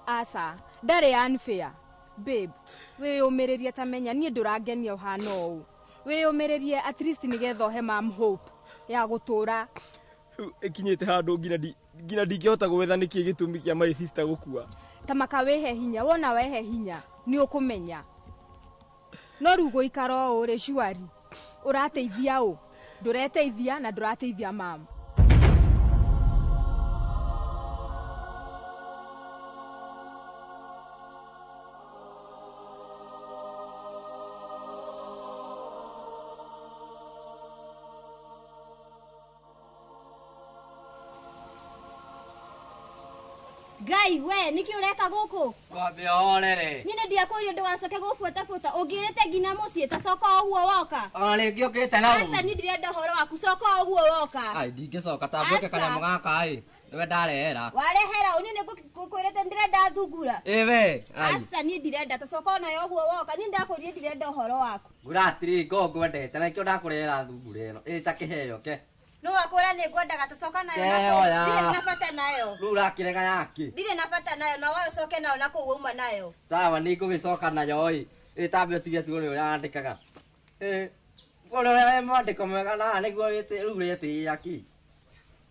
Asa ndari unfair. Babe, wiyumiririe tamenya nie ndurangenia uhana ou. Wiyumiririe at least nigetha he mam hope ya gutura. Ikinyete handu ngina ndingihota gwetha niki gitumi kia my sister gukua. Tamaka wehe hinya, wona wehe hinya ni ukumenya. No rugo ikaro uri shwari. Urateithia u. Ndureteithia na ndurateithia mam. Gai we niki ureka guku? Wambe orere. Nine ndia kurio ndugacoke gufuata ungirete ngina mucii ta coka uguo woka. Ona ringi ukirite na Asa ni ndirenda horo waku coka uguo woka. Ai ndingicoka tambuke kanyamũ gaka ai. Niwe ndarehera. Warehera uni ni gukwirete ndirenda thungura. Ewe. Asa ni ndirenda ta coka ona yo uguo woka ni ndakurie ndirenda horo waku. Nguratiri ngo ngwendete na ikio ndakurehera thungura ĩno. Ĩta kĩheo ke. No wakora ni ngwendaga ta coka nayo na ndire na bata nayo. Rĩu ũrakĩrega yaki. Ndire na bata nayo na wayo coke nayo na kũu uma nayo. Sawa nĩ ngũgĩcoka nayo ĩ. Ĩtambe ũtige tuo nĩ ũrĩa andĩkaga. Kuona ũrĩa mwandĩko mwega na nĩguo rĩu rĩtĩĩa ki.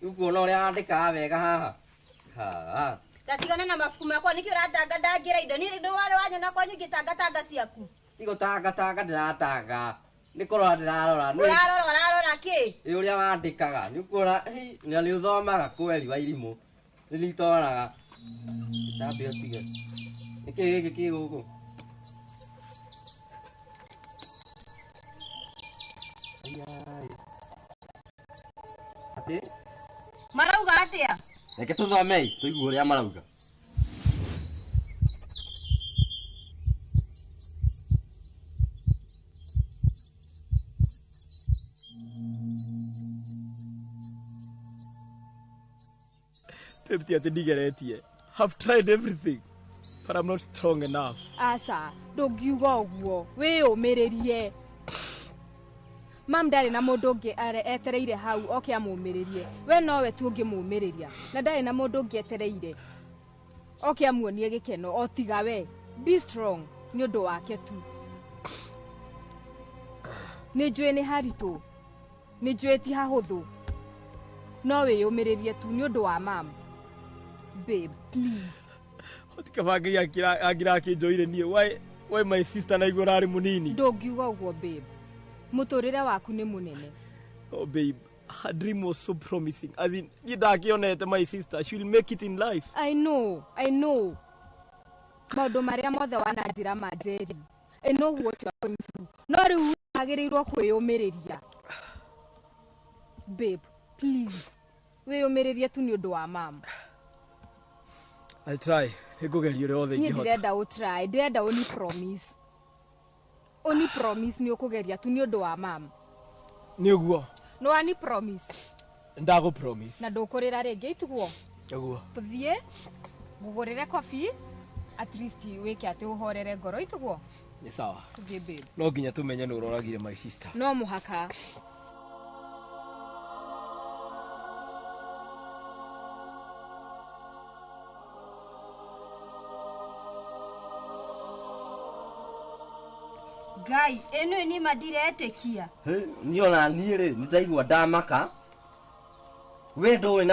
Rĩu kuona ũrĩa andĩkaga wega haha. Tatigana na mabuku makwa nĩkĩ ũratanga ndangira indo ni ndo wale wanyona kwanyu ngĩtanga ciaku. Tigũtanga ndĩratanga. Nĩ kũrora ndĩrarora. Ũrarora kĩ? Ũrĩa wandĩkaga. Nĩ kuona na nĩ ũthomaga kweri wa irimũ. Nĩ nitoraga. Tambe ũtige. Nĩkĩ gĩkĩ gũkũ? Ati? Marauga atia? Reke tũthome tũigue ũrĩa marauga. Pepti ati ndigeretie. I've tried everything, but I'm not strong enough. Asa, ndungiuga uguo. Wiyumiririe. Mam ndari na mundu ungi etereire hau oke amumiririe. We nowe tu ungimumiriria. Na ndari na mundu ungi etereire. Oke amuonie gikeno otiga we. Be strong ni undu wake tu. Ni njui ni haritu. Ni njui ti hahuthu. No wiyumiririe tu ni undu wa mam. Babe, please. Otikabanga agira kinjoire nie. Why my sister na igurari munini? Ndungiuga uguo babe. Muturire waku ni munene. Oh babe, her dream was so promising. As in, ndakionete my sister, she will make it in life. I know. Maundu maria mothe wananjira manjeri. I know what you are going through. No riu agirirwo kwiyumiriria. Babe, please. Wiyumiririe tu ni undu wa mam. I'll try. Nikugeria uri othe ingihota. Ndirenda utry, ndirenda only promise. Only promise ni ukugeria tu ni undu wa mam. Ni uguo. No ani promise. Ndago promise. Na ndukurira ringi ituguo. Uguo. Tuthie ngugurire coffee at least weke ati uhorere ngoro ituguo. Ni sawa. Tuthie babe. No nginya tumenye no uroragire my sister. No muhaka. Gai, eno ni madiretekia. Ni ona ni ri nitaigua ndamaka. We ndũĩ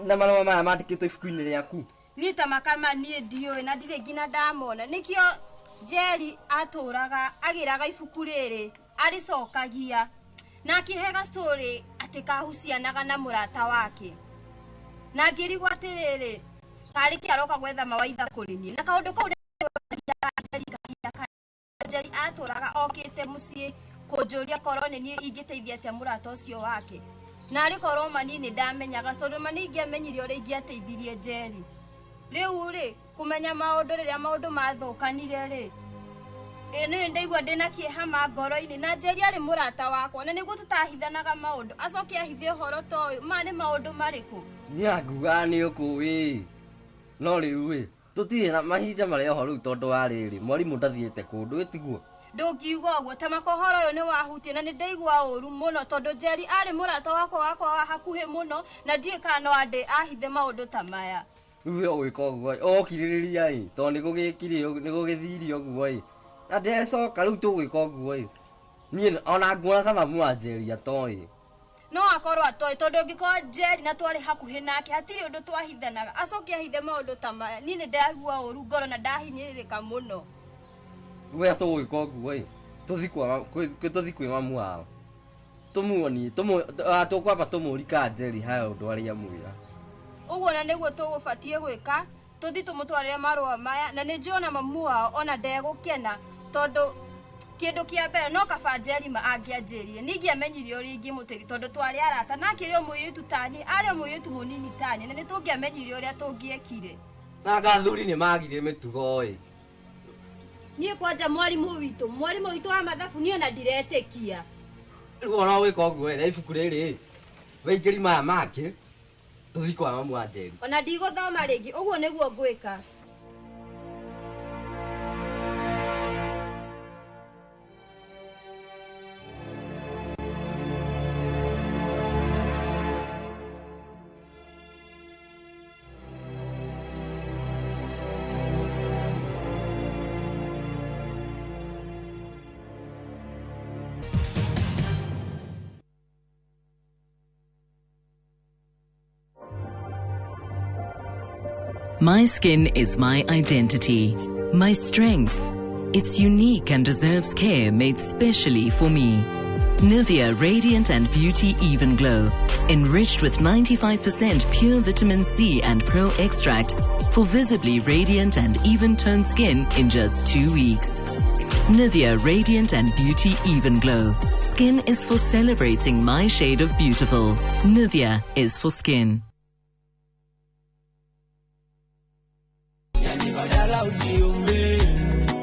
na marũa maya mandĩkĩtwo ibuku-inĩ rĩaku. Niĩ ta makama niĩ ndiũĩ na ndirĩ nginya ndamona. Nĩkĩo Jerry atũraga agĩraga ibuku rĩrĩ aricokagia na akĩhega story atĩ kahucianaga na mũrata wake. Na ngĩrigwo atĩrĩrĩ karĩ kĩaroka gwetha mawaitha kũrĩ niĩ. Na kaũndũ kau Jerry atũraga okĩte mũciĩ kũnjũria korwo nĩ niĩ ingĩteithia atĩa mũrata ũcio wake. Na arĩ korwo mani nĩ ndamenyaga tondũ mani ingĩamenyire ũrĩa ingĩateithirie Jerry. Rĩu rĩ kumenya maũndũ rĩrĩa maũndũ mathũkanire rĩ Nĩ ndaigua ndĩna kĩeha ngoro-inĩ na Njeri arĩ mũrata wakwa na nĩguo tũtahithanaga maũndũ acoke ahithe ũhoro ta ũyũ ma nĩ maũndũ marĩkũ niĩ ngugaga nĩ ũkũĩ no rĩu tũtirĩ na mahinda marĩa ho rĩu tondũ wa rĩrĩ mwarimũ ndathiĩte kũndũ ĩtiguo ndũngiuga ũguo ta makohoro ũyũ nĩ wahutie na nĩ ndaigua ũru mũno tondũ Njeri arĩ mũrata wakwa wa hakuhĩ mũno na ndiĩ kana no andĩ ahithe maũndũ ta maya rĩu ũgwĩka ũguo okirĩrĩria tondũ nĩ gũgĩthiri ũguo na ndecoka rĩu tũgwĩka ũguo niĩ ona nguona ta mamu wa Njeri atoĩ no akorwo atoĩ tondũ ũngĩkorwo Njeri na twarĩ hakuhĩ nake hatirĩ ũndũ twahithanaga acoke ahithe maũndũ ta maya niĩ nĩ ndaigua ũru ngoro na ndahinyĩrĩrĩka mũno we tũgwĩka ũguo tũthi kwĩ mamu wao tũmuonie tũkwamba tũmũri ka Njeri haya ũndũ arĩa mwĩra ũguo na nĩguo tũgũbatiĩ gwĩka tũthi tũmũtwarĩre marũa maya na nĩ njũona mamu wao ona ndegũkena tondũ kĩndũ kĩa mbere no kaba Njeri angĩanjĩrire ningĩ amenyire ũrĩa ingĩmũteithia tondũ twarĩ arata na akĩrĩ o mũirĩtu tani arĩ o mũirĩtu mũnini tani na nĩ tũngĩamenyire ũrĩa tũngĩekire na gathuri nĩ magire mĩtugo niĩ kwanja mwarimũ witũ wa mathabu niĩ ona ndiretĩkia rĩu ona gwĩka ũguo na ibuku rĩrĩ weingĩri maya make tũthi kwa mamu wa Njeri ona ndigũthoma rĩngĩ ũguo nĩguo ngwĩka My skin is my identity, my strength. It's unique and deserves care made specially for me. Nivea Radiant and Beauty Even Glow, enriched with 95% pure vitamin C and pearl extract for visibly radiant and even-toned skin in just 2 weeks. Nivea Radiant and Beauty Even Glow. Skin is for celebrating my shade of beautiful. Nivea is for skin. Badala ujiombe,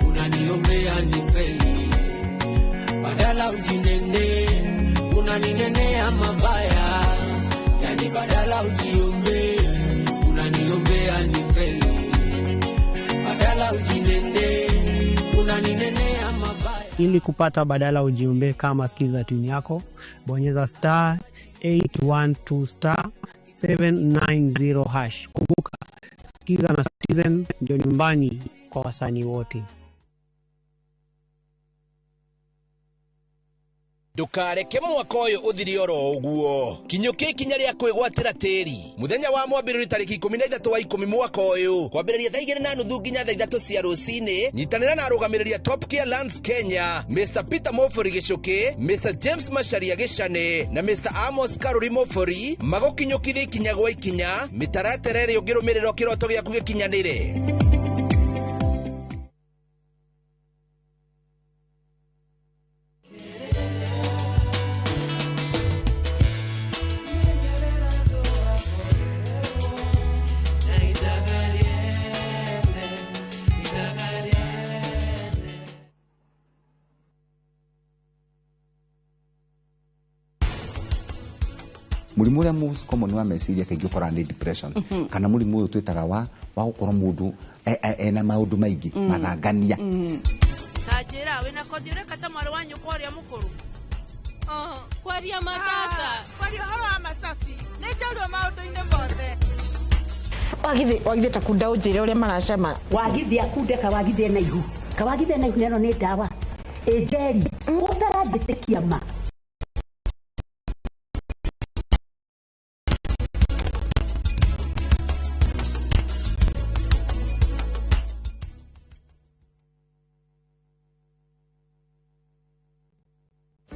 unaniombea nifeli. Badala ujinene, unaninenea mabaya. Yani badala ujiombe, unaniombea nifeli. Badala ujinene, unaninenea mabaya. Ili kupata badala ujiombe kama skiza tune yako, bonyeza *812 *790#. Kumbuka Skiza na Citizen ndio nyumbani kwa wasanii wote. Ndukareke mwaka ũyũ ũthiri oro ũguo. Kinyũki ikinya rĩa kwĩgwatĩra tĩri. Mũthenya wa mwambĩrĩrio tarĩki 13 wa 10 mwaka ũyũ. Kwambĩrĩria thaa 2:30 nginya thaa 3 cia rũcinĩ. Nyitanĩra na arũgamĩrĩria Top Gear Lands Kenya, Mr. Peter Mofori Gĩcũkĩ, Mr. James Macharia Gĩcane na Mr. Amos Karuri Mofori magũkinyũkithia ikinya gwa ikinya mĩtaratara ĩrĩa ũngĩrũmĩrĩra kĩroto gĩaku gĩkinyanĩre. Mũrimũ ũrĩa most common wa meciria kaingĩ ũkoragwo nĩ depression kana mũrimũ ũyũ twĩtaga wa gũkorwo mũndũ ena maũndũ maingĩ mathangania. Ta njĩra wĩna kothi ũreka ta mwarĩ wa nyũkwa ũrĩa mũkũrũ. Kwaria matata. Kwaria ũhoro wa Masabi. Nĩ njaurwo maũndũ-inĩ mothe. Wagithĩ ta kunda ũnjĩre ũrĩa maracema. Wagithĩ akunde kawagithĩ na ihu. Kawagithĩ na ihu neno nĩ ndawa. Njeri, ũtarangĩtĩkia ma.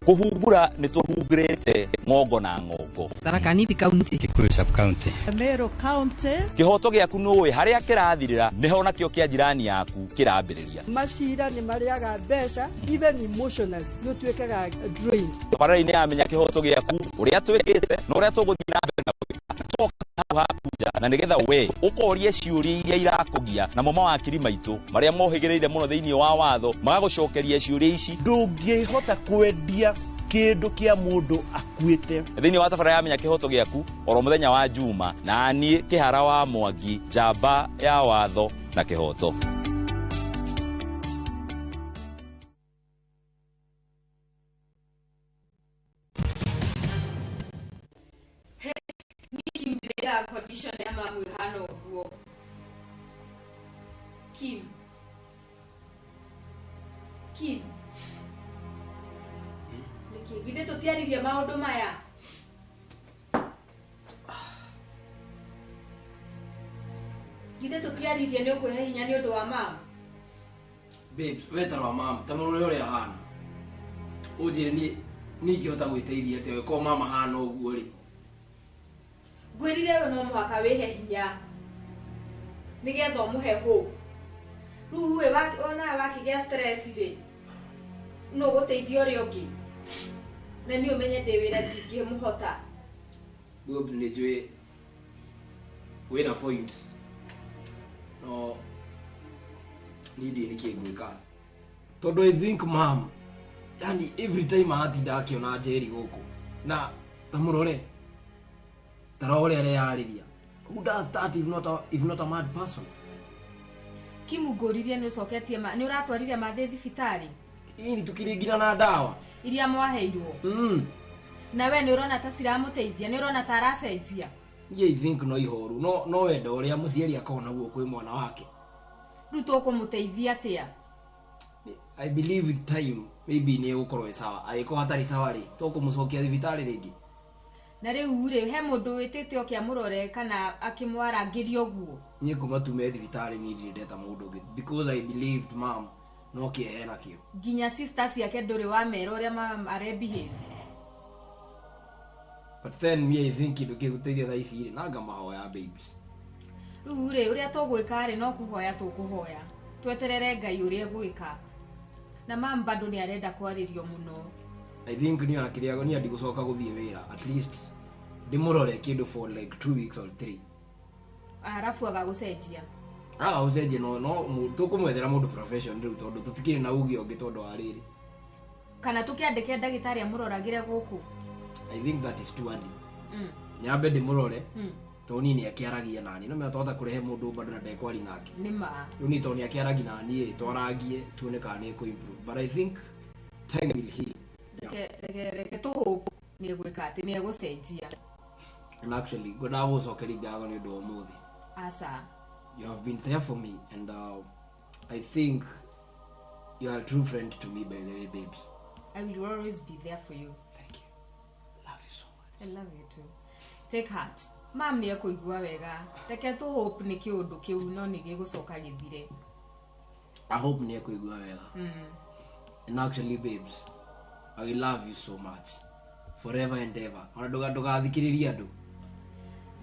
Kuhumbura ni tuhumbirite ngongo na ngongo. Tharaka Nithi County, Kikuyu Sub County, Meru County. Kihoto giaku nuwe haria kirathirira niho nakio kia jirani yaku kirambiriria. Macira ni mariaga mbeca even emotionally you twekaga drained. Barara-ini amenya kihoto giaku uria twikite na uria tuguthira mbere na hau hakuja na nigetha we ukorie ciuria iria irakugia na mama wa kiri maitu maria mohigireire muno thiini wa watho magagucokeria ciuria ici ndungihota kwendia kindu kia mundu akuite thiini wa tabara ya menya kihoto giaku oro muthenya wa Juma na nie Kihara wa Mwangi njamba ya watho na kihoto. Condition ya mamu hano guo Kim niki githe tutiaririe maundu maya githe tutiaririe ni ukwehe hinya ni undu wa mamu babes wetara wa mamu tamurore uri hana ujire ni ngihota gwiteithia te we ko mama hana uguo ri gwirire we no muhaka wihe hinya nigetha umuhe ho riu we ona wakigia stress ri no guteithia uri ungi na ni umenye ndewira tingi muhota bob ni jwe wina point no nidi nikigwika todo I think mom yani every time atinda akiona Jerry guku na tamurore tarore ale yariria who does that if not a mad person kimugoririe ni ucoketie ma ni uratwaririe mathe thibitari ini tukiringira na dawa iria mwaheirwo na we ni urona ta ciramuteithia ni urona ta aracenjia I think no ihoru no wenda uria muciari akona guo kwi mwana wake riu tukumuteithia atia I believe with time maybe ni ukorwe sawa aiko hatari sawa ri tukumucokia thibitari ringi na riu ri he mundu witite okia murore kana akimwarangirio guo ni kuma tume thibitari ni ndeta mundu ngi because I believed mom no kiehena kio ginya sisters yake nduri wa mero uria are behave but then me I think ndukiguteithia tha ici ri nanga mahoya babies riu ri uria tugwika ri no kuhoya tukuhoya tweterere Ngai uria gwika na mam bado ni arenda kwaririo muno I think ni ona kiriago ni andi gucoka guthie wira at least ndimurore kindu for like 2 weeks or 3 arafu agagucenjia ucenjie no tukumwethera mundu profession riu tondu tutikire na ugi ongi tondu ariri kana tukiandike ndagitari amuroragire guku I think that is too early nyambe ndimurore toni ni akiaragia nani no me tota kurehe mundu bado na ndekwari nake nima ni toni akiaragia nani twarangie tuone kana ni ku improve but I think time will heal reke tu ni gwika ati ni gucenjia and actually goda gucokeria ngatho ni undu umuthi asa you have been there for me and I think you are a true friend to me by the way babes I will always be there for you thank you love you so much I love you too take heart mam ni akuigua wega reke tu hope ni kiundu kiu no ni gigucoka githire I hope ni akuigua wega and actually babes I will love you so much forever and ever ona ndugathikiriria andu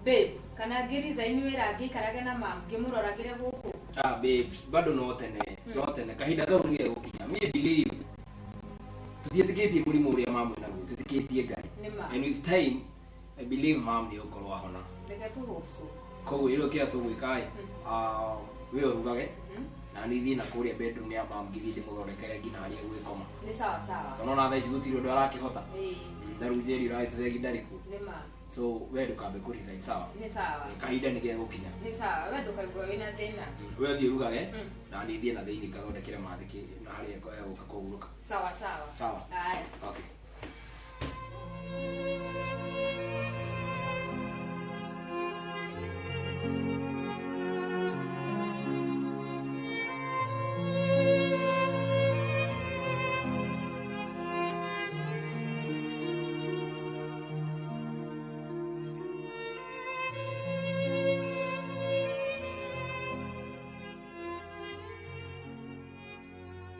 babe kana ngiriza inwira ngikarage na mam ngimuroragire guku babes bado no tene kahinda kau ngie gukinya me believe tutitikitie murimu uria mamu naguo tutitikitie Ngai and with time I believe mam ni ukorwa hona reke tu hope so koguo iro kia tugwikai we urugage na ni thina kuria bedroom ya mam ngithi ndimuthondekere ngina haria gwikoma ni sawa sawa tonona thaa ici gutiri undu arakihota ndaru Jerry right thegi ndariku nima so we ndukambe ku resign sawa ni sawa kahinda ni gia gukinya ni sawa we ndukaigua wina thina we thie urugage na ni thie na thiini ngathondekere mathiki na haria guka kuguruka sawa haya okay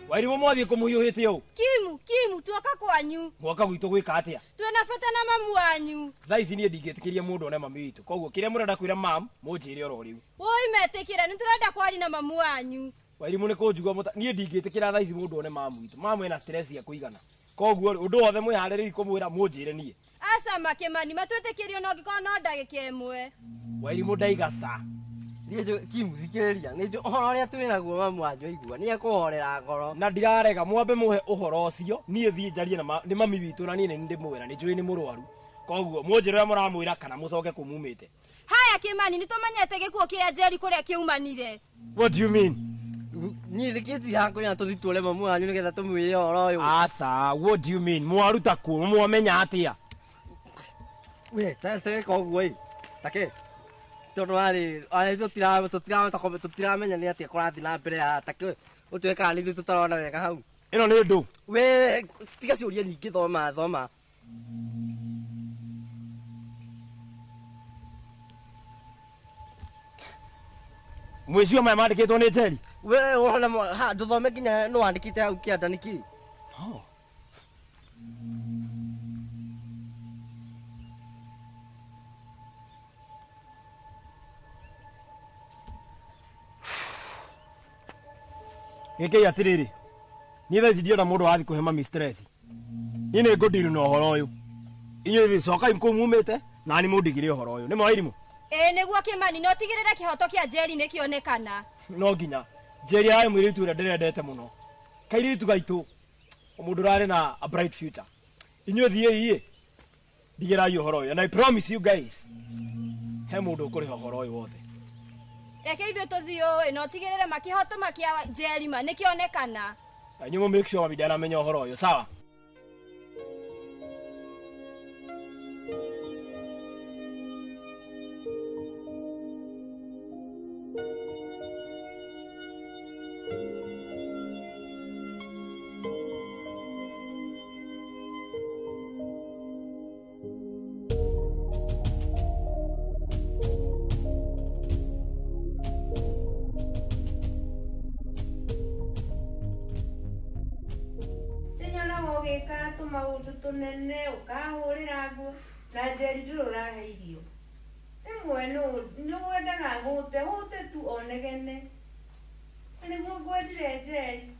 Wairimu mwathie kumuhiuhite u Kimu tuoka kwanyu gwoka gwitu gwika atia twena bata na mamu wanyu thaa ici nie ndingitikiria mundu one mami witu koguo kiria murenda kwira mam munjire oro riu oi metikira ni turenda kwari na mamu wanyu Wairimu nä kå njugua niä ndingä tä kä ra tha ici må ndå one mamu witå mamu ena stress ya kå igana koguo å ndå othe mwä harä rä kå mwä ra må njä re niä aca Makĩmani matwĩtä kä rio no ngä korwo no ndagä ĩmwe Wairimu ndaigaca Kimu thikĩrĩria nĩ ũhoro ũrĩa twĩ naguo mamu wanjũ igua nĩ ekũhorera ngoro na ndirarega mwambe mũhe ũhoro ũcio niĩ thiĩ njarie nĩ mami witũ na niĩ nĩ ndĩmwĩra nĩ njũĩ nĩ mũrwaru koguo mũnjĩre ũrĩa mũramwĩra kana mũcoke kũmumĩte haya Kĩmani nĩ tũmenyete gĩkuũ kĩrĩa Njeri kũrĩa kĩumanire what do you mean niĩ thikĩti hakũ na tũthi tuore mamu wanjũ nĩgetha tũmwĩre ũhoro ũyũ aca what do you mean mwaruta kũ mwamenya atĩa we teka ũguo ĩ take tondũ tũtiramenya nĩ atĩa kũrathiĩ na mbere ya take ũtuĩkaga nĩ ithuĩ tũtarona wega hau ĩno nĩ ndũ we tiga ciũria nyingĩ thoma mwĩcio maya mandĩkĩtwo nĩ Njeri we ũrona ndũthome nginya nũ wandĩkĩte hau kĩanda nĩkĩ gĩkĩ atĩrĩrĩ niĩ thaa ici ndiona mũndũ wathiĩ kũhe mami stress niĩ nĩ ngũndiru na ũhoro ũyũ inyuĩ thĩ cokai kũu mumĩte na nĩ mũndigire ũhoro ũyũ nĩ Wairimu nĩguo Kĩmani no tigĩrĩre kĩhoto kĩa Njeri nĩ kĩonekana no nginya Njeri arĩ mũirĩtu ũrĩa ndĩrendete mũno kairĩtu gaitũ mũndũ ũrarĩ na a bright future inyuĩ thiĩ ndigĩrai ũhoro ũyũ and I promise you guys he mũndũ ũkũrĩha ũhoro ũyũ wothe reke ithuĩ tũthiĩ no tigĩrĩre makĩhoto makĩa Njeri ma nĩ kĩonekana inyuĩ make sure mami ndanamenya ũhoro ũyũ sawa maundu tunene ukahurira nguo na Njeri nduru rahe irio imwe no wendaga hute tu onegene niguo ngwendire Njeri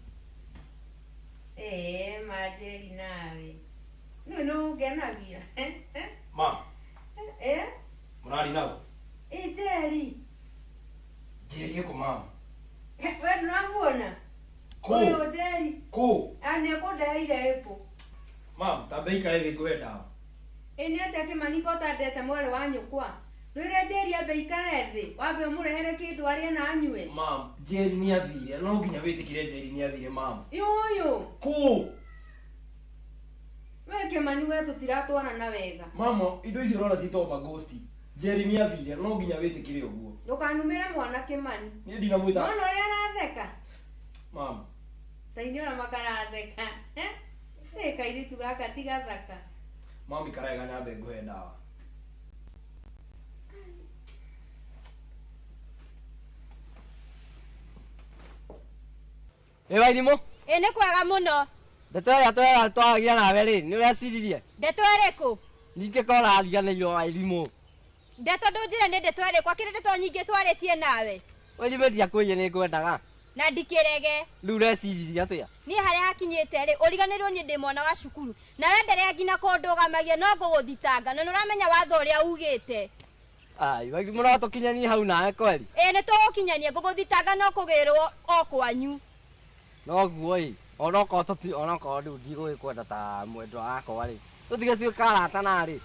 Njeri nawe no ngenagia ma murari nago Njeri ĩkũ mama we nĩwamuona ũyũ Njeri nĩekũndeheire epo mam tambe ikare thĩ ngũhe ndawa nĩ atĩa Kĩmani ko ũtandete mwarĩ wa nyũkwa rĩrĩa Njeri ambe ikare thĩ wambe ũmũrehere kĩndũ arĩe na anyue mam Njeri nĩ athire no nginya wĩtĩkĩre Njeri nĩ athire mam ũyũ kũ we Kĩmani we tũtiratwarana wega mama indo icio ũrona citoma ghost Njeri nĩ athire no nginya wĩtĩkĩre ũguo ndũkanumĩre mwana Kĩmani niĩ ndinamwĩta mwana ũrĩa aratheka mam ta inyuĩ makaratheka kairĩtu gaka ti gathaka mami karega nyambe ngũhe ndawa Wairimu nĩ kwega mũno ndeto ĩrĩa twaragia nawe rĩ nĩ ũreciririe ndeto ĩrĩkũ ningĩ ko ũrariganĩirwo Wairimu ndeto ndũnjĩre nĩ ndeto ĩrĩkũ akĩrĩ ndeto nyingĩ twarĩtie nawe Wairimu ndiakwĩrie nĩ ngwendaga na ndikĩrege rĩu ũreciririe atĩa niĩ harĩa hakinyĩte rĩ ũriganĩirwo niĩ ndĩ mwana wa cukuru na wenderea nginya kũndũgamagia no ngũgũthitanga na nĩũramenya watho ũrĩa ugĩte Wairimu no tũkinyanie hau nawe kweri nĩ tũgũkinyania ngũgũthitanga no kũgĩrwo o kwanyu noguo onokorwo rĩu ndigũgĩkwenda ta mwendwa wakwa rĩ tũtige tuĩka arata narĩ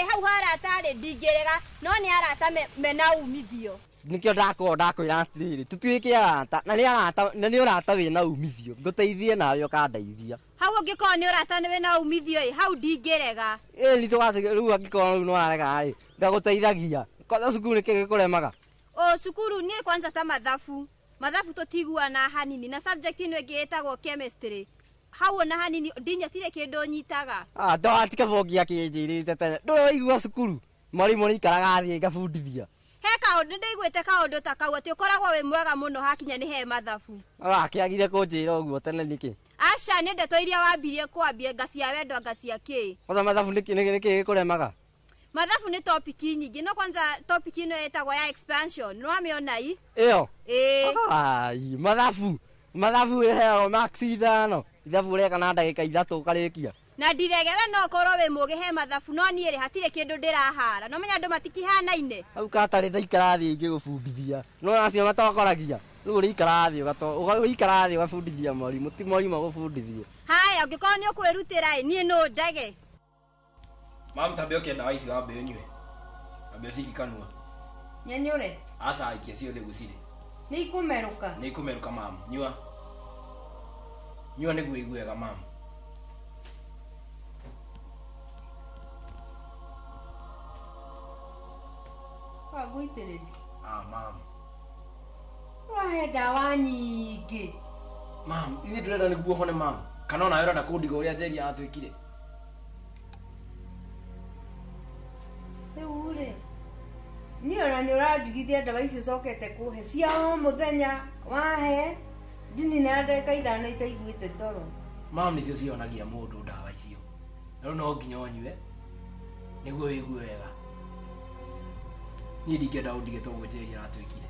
hau harata rĩ ndingĩrega no nĩ arata mena umithio nĩkĩo ndakwĩra atĩrĩrĩ tũtuĩke arata na nĩ ũrata wĩna umithio ngũteithie nawe ũkandeithia hau ũngĩkorwo nĩ ũrata wĩna umithio hau ndingĩrega nĩ tũgatiga rĩu angĩkorwo rĩu nĩwarega rĩ ndagũteithagia kwanza cukuru nĩkĩ gĩkũremaga cukuru niĩ kwanza ta mathabu tũtiguana hanini na subject ĩno ĩngĩ ĩtagwo chemistry hau ona hanini ndinyatire kĩndũ nyitaga ndwatike bongia kĩnjĩrĩte tene ndũraigua cukuru mwarimũ nĩikaraga thĩ ngabundithia he kaũndũ ndĩiguĩte kaũndũ ta kau atĩ ũkoragwo wĩ mwega mũno hakinya nĩ he mathabu akĩagire kũnjĩra ũguo tene nĩkĩ aca nĩ ndeto iria wambirie kwambia ngacia wendo ngacia kĩ mathabu nĩkĩ gĩkũremaga mathabu ni topic nyingi no kwanza topic ino etagwo ya expansion no amiona i iyo ai mathabu heo max ithano ithabu reka na ndagika 3 ukarikia na ndiregewe no korwo wi mugi he mathabu no nie ri hatire kindu ndirahara no menya andu matikihanaine au katari ndaikarathi ingi gubundithia no acio matokoragia riu rikarathi ugaikarathi ugabundithia morimu ti morimu gubundithia haya ungikorwo ni ukwirutira nie no ndage mam tambe okenda waici wa mbeyo nywe ambe cikikanua nyanyure asa ikie ciothe gucire ni ikumeruka mam nyua niguo iguega mam waguitiriri mam wahe dawa nyingi mam ini ndurenda niguo hone mam kana ona urenda kundiga uria njeri atwikire ule ni ona ni uradigithia dawa icio cokete kuhe cia muthenya wahe dini na ndeka ithano itaiguite toro mam nicio cionagia mundu dawa icio no nginya onywe niguo wigue wega ni ndikenda undige to gujeri atwikire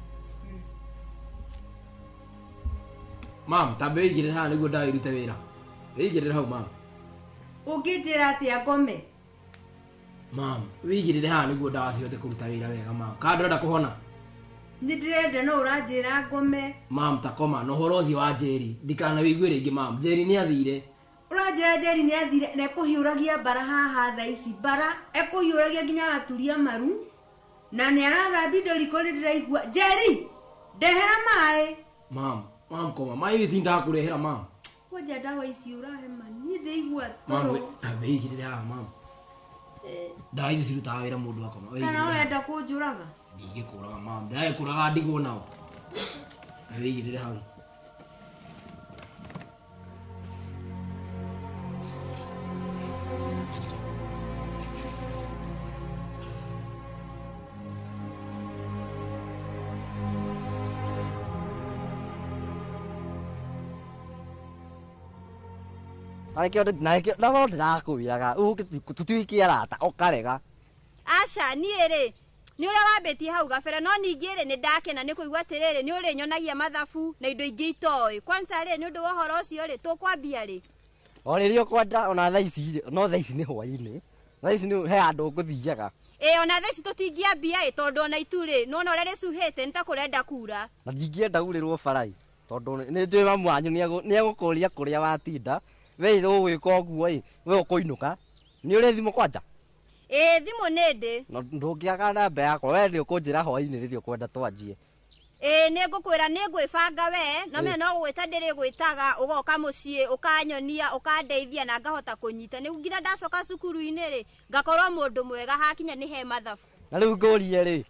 mam tambe igire ha niguo dawa irute wira igire hau mam ungijira atia ngome mam wigirire ha niguo dawa ciothe kuruta wira wega mam ka ndurenda kuhona ni ndirenda no uranjira ngome mam takoma no horo ucio wa njeri ndikana wigwe ringi mam njeri ni athire uranjira njeri ni athire na kuhiuragia bara haha tha ici bara ekuhiuragia nginya aturia maru na ni arathambi ndoriko ndiraigua njeri ndehera mai mam koma mai bitinda kurehera mam woja dawa ici urahe mani ndeigua mam tambe igirire ha mam dawa ici cirutaga wira mundu akoma kana wenda kunjuraga ndigikuraga mam ndagikuraga ndigwo nao wigirire hau naikio ndago ndirakwiraga tutwiki arata ukarega aca nie ri ni uria wambitie hau gabere no ningi ri ni ndakena ni kuigua atiriri ni uri nyonagia mathabu na indo ingi itoi kwanza ri ni undu wa horo ucio ri tukwambia ri oririo kwenda ona tha ici no tha ici ni hwaini tha ici ni he andu nguthiaga ona tha ici tutingiambia tondu ona ituri nona uria ricuhite nitakurenda kura na ndingienda urirwo barai tondu ni njui mamu wanyu ni egukuria kuria watinda we ugwika uguo we ukuinuka ni uri thimu kwanja thimu nindi no ndungiaga namba yakwa we ni ukunjira hwaini ririo kwenda twanjie ni ngukwira ni ngwibanga we no me no gwita ndiri gwitaga ugoka mucii ukanyonia ukandeithia na ngahota kunyita ni ngira ndacoka cukuru-ini ri ngakorwo mundu mwega hakinya ni he mathabu na riu ngurie ri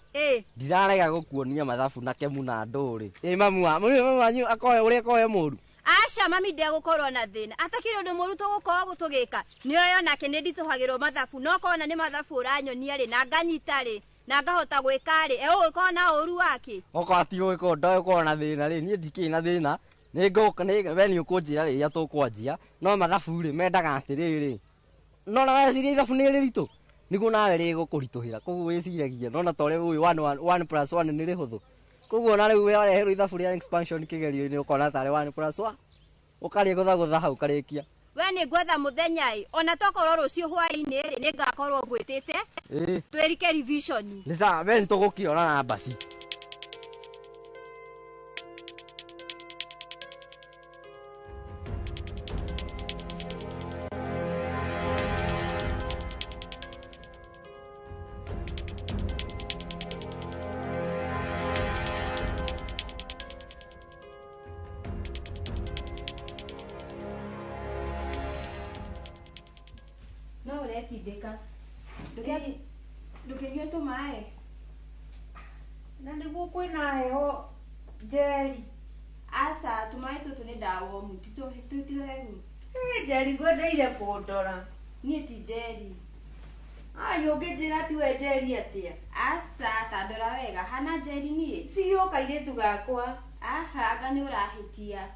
ndirarega gukuonia mathabu na kemu na nduri mamu wanyu akoe uria koe muru aca mami ndegukorwo na thina atakire undu muru tugukorwo gutugika ni oyo nake ni ndituhagirwo mathabu no kona ni mathabu uranyonia ri na nganyita ri na ngahota gwika ri ugwika na uru wake okati gwika ndo uko na thina ri ni ndiki na thina ni ngoka ni we ni ukunjira ri ya tukwanjia no mathabu ri mendaga atiriri no na we ciri ithabu ni riritu niguo nawe ri gukurituhira koguo wiciragia no na tore uyu 1+1 ni rihuthu koguo na riu we areherwo ithabu ria expansion kigerio-ini ukona tare 1+1 ukaria gutha hau karikia we ni ngwetha muthenya ona tokorwo rucio hwaini ri ni ngakorwo ngwitite twirike revision ni sawa we nitugukiona na basi no uretindika ndukinyue tumae na niguo kwina heho njeri aca tumae tutu ni ndawomu tutihehu njeri ngwendeire kundora nie ti njeri ayo ngijira tiwe njeri atia aca tandora wega hana njeri nie biũ kairitu gakwa anga ni urahitia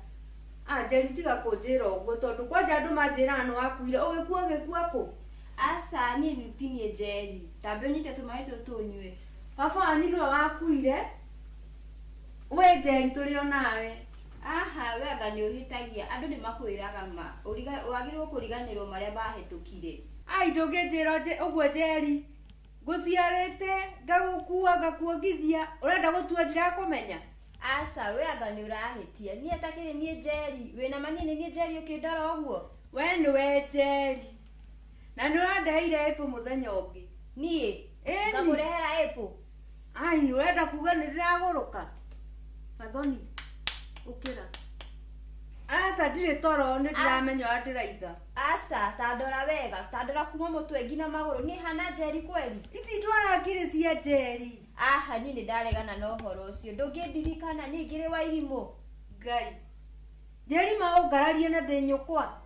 njeri tiga kunjira uguo tondu kwanja andu manjira no akuire ugikua ku Asa ni nitinie Jerry. Tambe nyite tumaito tunywe. Baba ni ndo wakuire. We Jerry tulio nawe. Aha, we anga ni uhitagia. Andu ni makwiraga ma. Wagirwo kuriganirwo maria bahetukire. Ai ndungijira uguo Jerry. Guciarite ngagukua ngakuongithia. Urenda gutua ndirakumenya. Asa we anga ni urahitia. Nie takire nie Jerry. We na manini nie Jerry ukindora uguo. We ni we Jerry. Na nũrandaire epo muthenya ungi. Nie. Ngakurehera epo. Ai urenda kuga ni ndiraguruka. Mathoni. Ukira. Asa ndire toro ni ndiramenya ndiraitha. Asa tandora wega, tandora kuma mutwe ngina maguru ni hana Jerry kweli. Ici twara kire cia Jerry. Aha ni ndaregana na uhoro ucio. Ndungindirikana ni ngire wa irimu. Ngai. Jerry maungararie na ndinyukwa.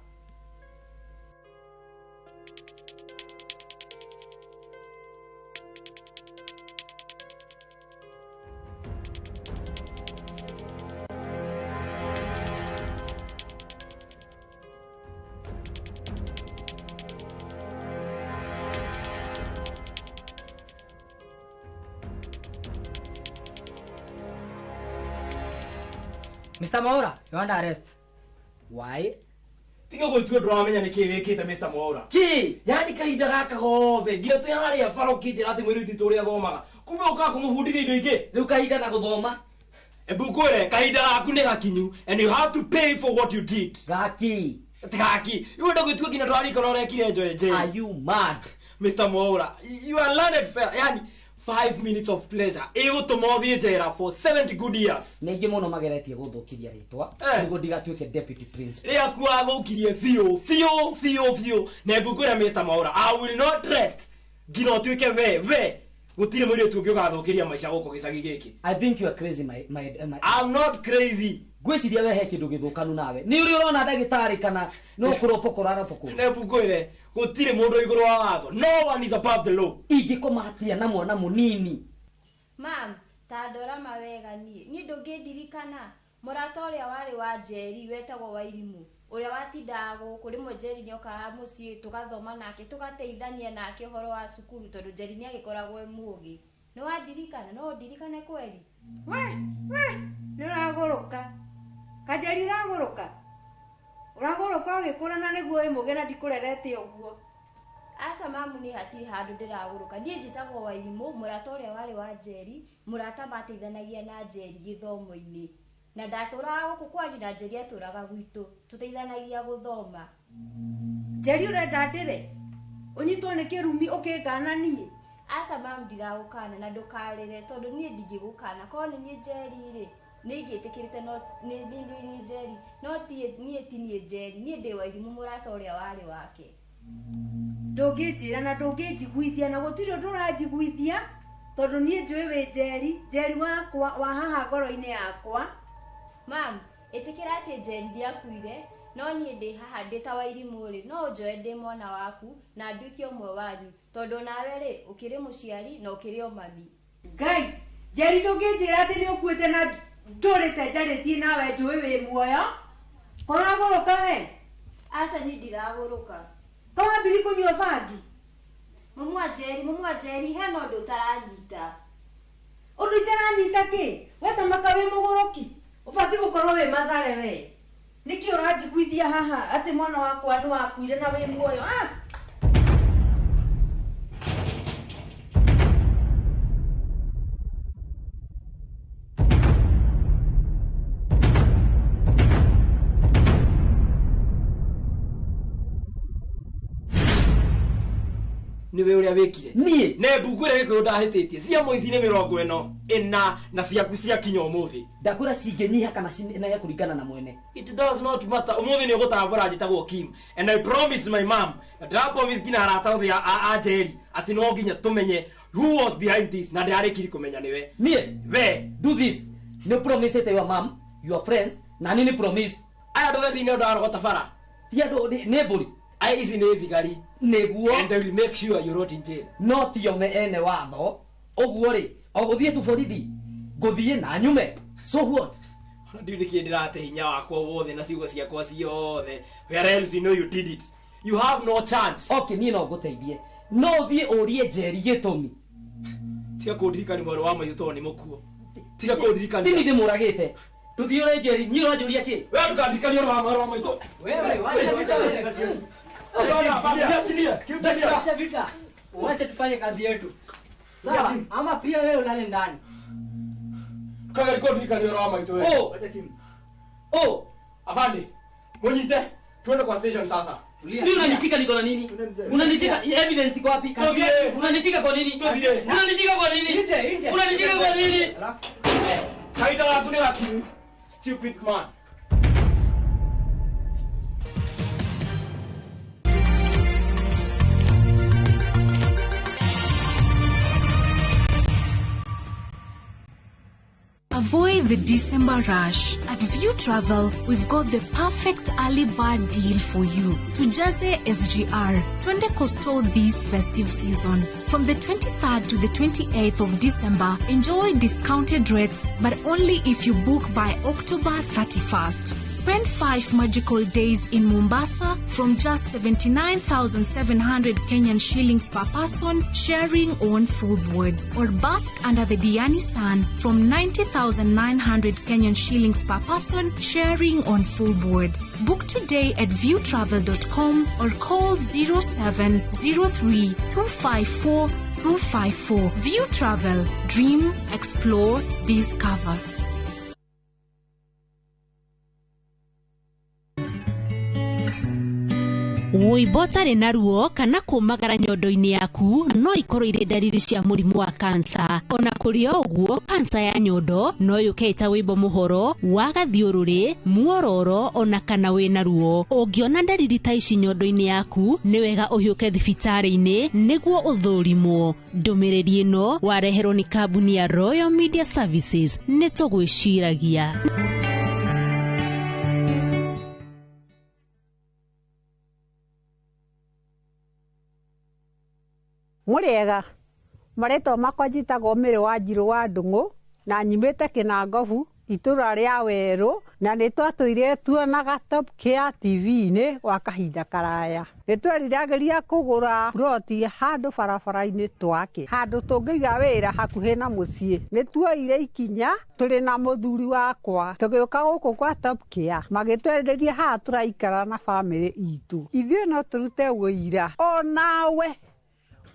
Mr. Maura, you want arrest? Why? Tiga gutue ndramenya niki wikite Mr. Maura. Ki? Yani kahinda gaka gothe ngira tu yari ya faro kite ati mwiri titu ria thomaga. Kumbe uka kumubundithia indo ingi. Riu kahinda na guthoma. Ebu kwere kahinda gaku ni gakinyu and you have to pay for what you did. Gaki. Gaki. You wenda gutue kina ndwari kono rekire njoje. Are you mad? Mr. Maura, you are learned fella. Yani 5 minutes of pleasure. Ego to mothie jera for 70 good years. Ningi muno mageretie guthukiria ritwa. Nigo ndigatuike deputy principal. Ria ku athukirie fio. Na ebukwira Mr. Maura, I will not rest. Gino tuike we. Gutire mwiri tu ugigathukiria maisha guko gicagi giki. I think you are crazy my I'm not crazy. Gwiciria we he kindu githukanu nawe. Ni uri urona ndagitari kana no kuropokora rapoko. Na ebukwire gutire mundu iguru wa watho. No one is above the law. Ingikomatia na mwana munini. Mam, tandora mawega ni ndungindirikana murata uria wari wa Jerry wetagwo wa irimu. Uria watindago kuri mo Jerry ni okaha mucii tugathoma nake tugateithania nake horo wa cukuru tondu Jerry ni agikoragwo emugi. No wadirikana no ndirikane kweli. We ni uraguruka. Kajeri uraguruka. Uraguruka ugikurana niguo emugi na ndikurerete uguo. Asa mamu ni hatiri handu ndiraguruka. Nie njitagwo wa irimu murata uria wari wa Jerry, murata mateithanagia na Jerry githomo-ini. Na ndaturaga guku kwanyu na Jerry aturaga gwitu. Tuteithanagia guthoma. Jerry urenda ndire? Unyitwo ni kirumi ukingana nie. Asa mamu ndiragukana na ndukarire tondu nie ndingigukana. Korwo ni Jerry ri nigitikirite no ni Jerry no nie Jerry nie ndi wa irimu murata uria wari wake. Ndungijira na ndungijiguithia na gutiri undu uranjiguithia tondu nie njui wi Jerry wakwa wa haha ngoro-ini yakwa. Mam, itikira ati Jerry ndiakuire no nie ndi haha ndi ta wa irimu ri no njoe ndi mwana waku na nduike umwe wanyu tondu nawe ri ukiri muciari na ukiri o mami. Ngai, Jerry ndungijira ati ni ukuite na ndurite njaritie nawe njui wi muoyo. Kora guruka we. Asa ni ndiraguruka. Kama bili kunywa bangi. Mumu wa Jerry hena undu utaranyita. Undu utaranyita ki? Weta makawe mugoroki. Ufati gukorwo we mathare we. Niki uranjiguithia haha ati mwana wakwa ni wakuire na we muoyo. Niwe uria wikire nie ne mbungure gikuru ndahititie cia moici ni 40 na ciaku cia kinya umuthi ndakura cingenyiha kana na kuringana na mwene. It does not matter. Umuthi ni ugutambura njitagwo Kim and I promised my mom that I promise kina arata othe a Jerry ati no nginya tumenye who was behind this na ndarikiri kumenya niwe nie we do this no promise to your mom your friends na nini promise aya ndo thini ndo arogota bara tia ndo ne buri ai ici ni thigari neguo and they will make sure you rot in jail not your me ene watho oguo ri oguthie tu borithi nguthie na nyume so what ndiu niki ndirate hinya wakwa wothe na ciugo ciakwa ciothe where else you know you did it You have no chance. Okay, niĩ no ngũteithie. No thiĩ ũrie Jerry gĩtũmi. Tiga kũndirikania mwarĩ wa maitũ tondũ nĩ mũkuo. Tiga kũndirikania. Tini ndĩmũragĩte. Tũthiĩ ũrie Jerry, niĩ ũranjũria kĩ? Wewe ndũkandirikania ũhoro wa mwarĩ wa maitũ. Wewe, wacha vita wewe. Wacha vita. Wacha tufanye kazi yetu. Sawa, ama pia wewe ulale ndani. Kaga kũndirikania ũhoro wa maitũ wewe. Wacha timu. Oh, afande. Mwenyite. Twende kwa station sasa. Mimi unanishika niko na nini? Unanishika evidence iko wapi? Unanishika kwa nini? Unanishika kwa nini? Nje. Unanishika kwa nini? Haida watu ni wakili. Stupid man. Avoid the December rush. At View Travel, we've got the perfect early bird deal for you. Tujaze SGR, Twende Coastal this festive season. From the 23rd to the 28th of December, enjoy discounted rates, but only if you book by October 31st. Spend 5 magical days in Mombasa from just 79,700 Kenyan shillings per person, sharing on full board. Or bask under the Diani sun from 90,900 Kenyan shillings per person, sharing on full board. Book today at viewtravel.com or call 0703 254 254. View Travel. Dream, explore, discover. Wĩimbo tarĩ na ruo kana kũmagara nyondo-inĩ yaku no ikorwo irĩ ndariri cia mũrimũ wa kansa. Ona kũrĩ ũguo, kansa ya nyondo no yũke ĩta wĩimbo mũhoro wa gathiũrũrĩ, muororo ona kana wĩna ruo. Ũngĩona ndariri ta ici nyondo-inĩ yaku, nĩ wega ũhiũke thibitarĩ-inĩ nĩguo ũthũrimwo. Ndũmĩrĩri ĩno wareherwo nĩ kambuni ya Royal Media Services. Nĩ tũgwĩciragia. Muriega mareto makwa njitagwo Mĩrĩ wa Njirũ wa Ndung'u na nyimĩte Kĩnangobu itũra rĩa Werũ na nĩ twatũire tuonaga Top Care TV-inĩ gwa kahinda karaya. Nĩ tweriragĩria kũgũra ploti handũ barabara-inĩ twake, handũ tũngĩiga wĩra hakuhĩ na mũciĩ. Nĩ tuoire ikinya, tũrĩ na mũthuri wakwa, tũgĩũka gũkũ kwa Top Care, magĩtwerirĩria haha tũraikara na bamĩrĩ itũ. Ithuĩ no tũrute wĩira, o nawe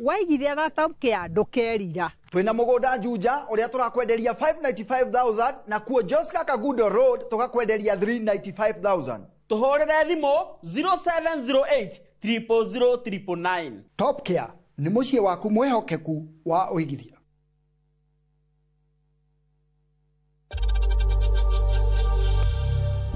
waigithia na Top Care ndũkerira. Twina mũgũnda Juja ũrĩa tũrakwenderia 595,000 na kuo Josca Kagudo Road tũgakwenderia 395,000. Tũhũrĩre thimũ 0708 000 999. Top Care nĩ mũciĩ waku mwehokeku wa ũigithia.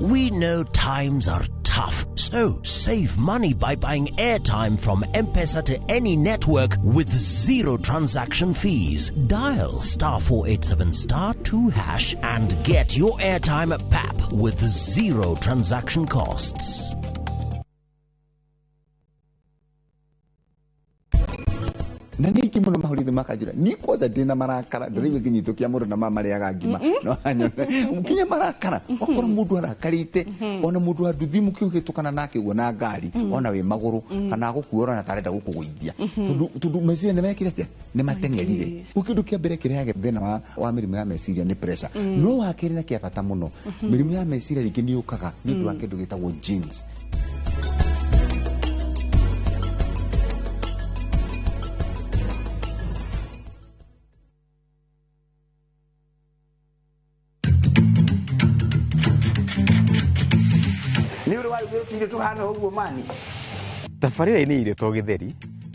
We know times are tough, so save money by buying airtime from M-Pesa to any network with zero transaction fees. Dial *487*2# and get your airtime PAP with zero transaction costs. na niki muno mahurithi makajira ni kwanza ndina marakara ndiriwe nginyitukia mundu na mama riaga ngima no anyone mukinya marakara wakora mundu arakarite ona mundu anduthimu kiugitukana nake guona ngari ona we maguru kana gukuora na tarenda gukugwithia tundu meciria ni mekirete ni matengerire ukindu kia mbere kirehage thina wa mirimu ya meciria ni pressure no wakiri na kia bata muno mirimu ya meciria ringi ni ukaga ni undu wa kindu gitagwo genes. Tafarĩra-inĩ irio to gĩtheri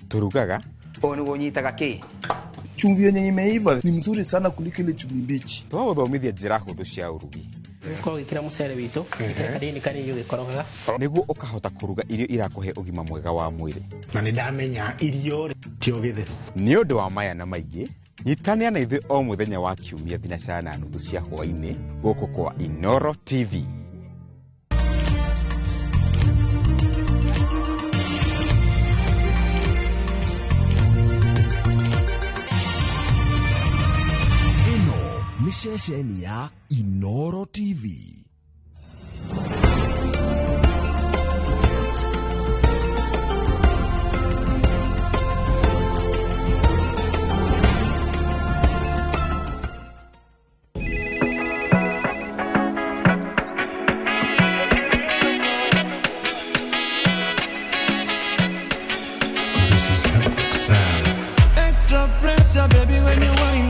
turugaga o nĩguo nyitaga kĩ chumvi yenye imeiva ni mzuri sana kuliko ile chumvi mbichi. Twaguthomithia njĩra hũthũ cia urugi korwo gĩkĩra mũcere witũ kanini kanini ũgĩkorogaga nĩguo ũkahota kũruga irio irakũhe ũgima mwega wa mwĩrĩ. Na nĩ ndamenya irio tio gĩtheri nĩ ũndũ wa maya na maingĩ nyitanĩra na ithuĩ o mũthenya wa kiumia thinacara na nuthu cia hwaĩ-inĩ gũkũ kwa Inoro TV. Ĩno nĩ ceceni ya Inoro TV.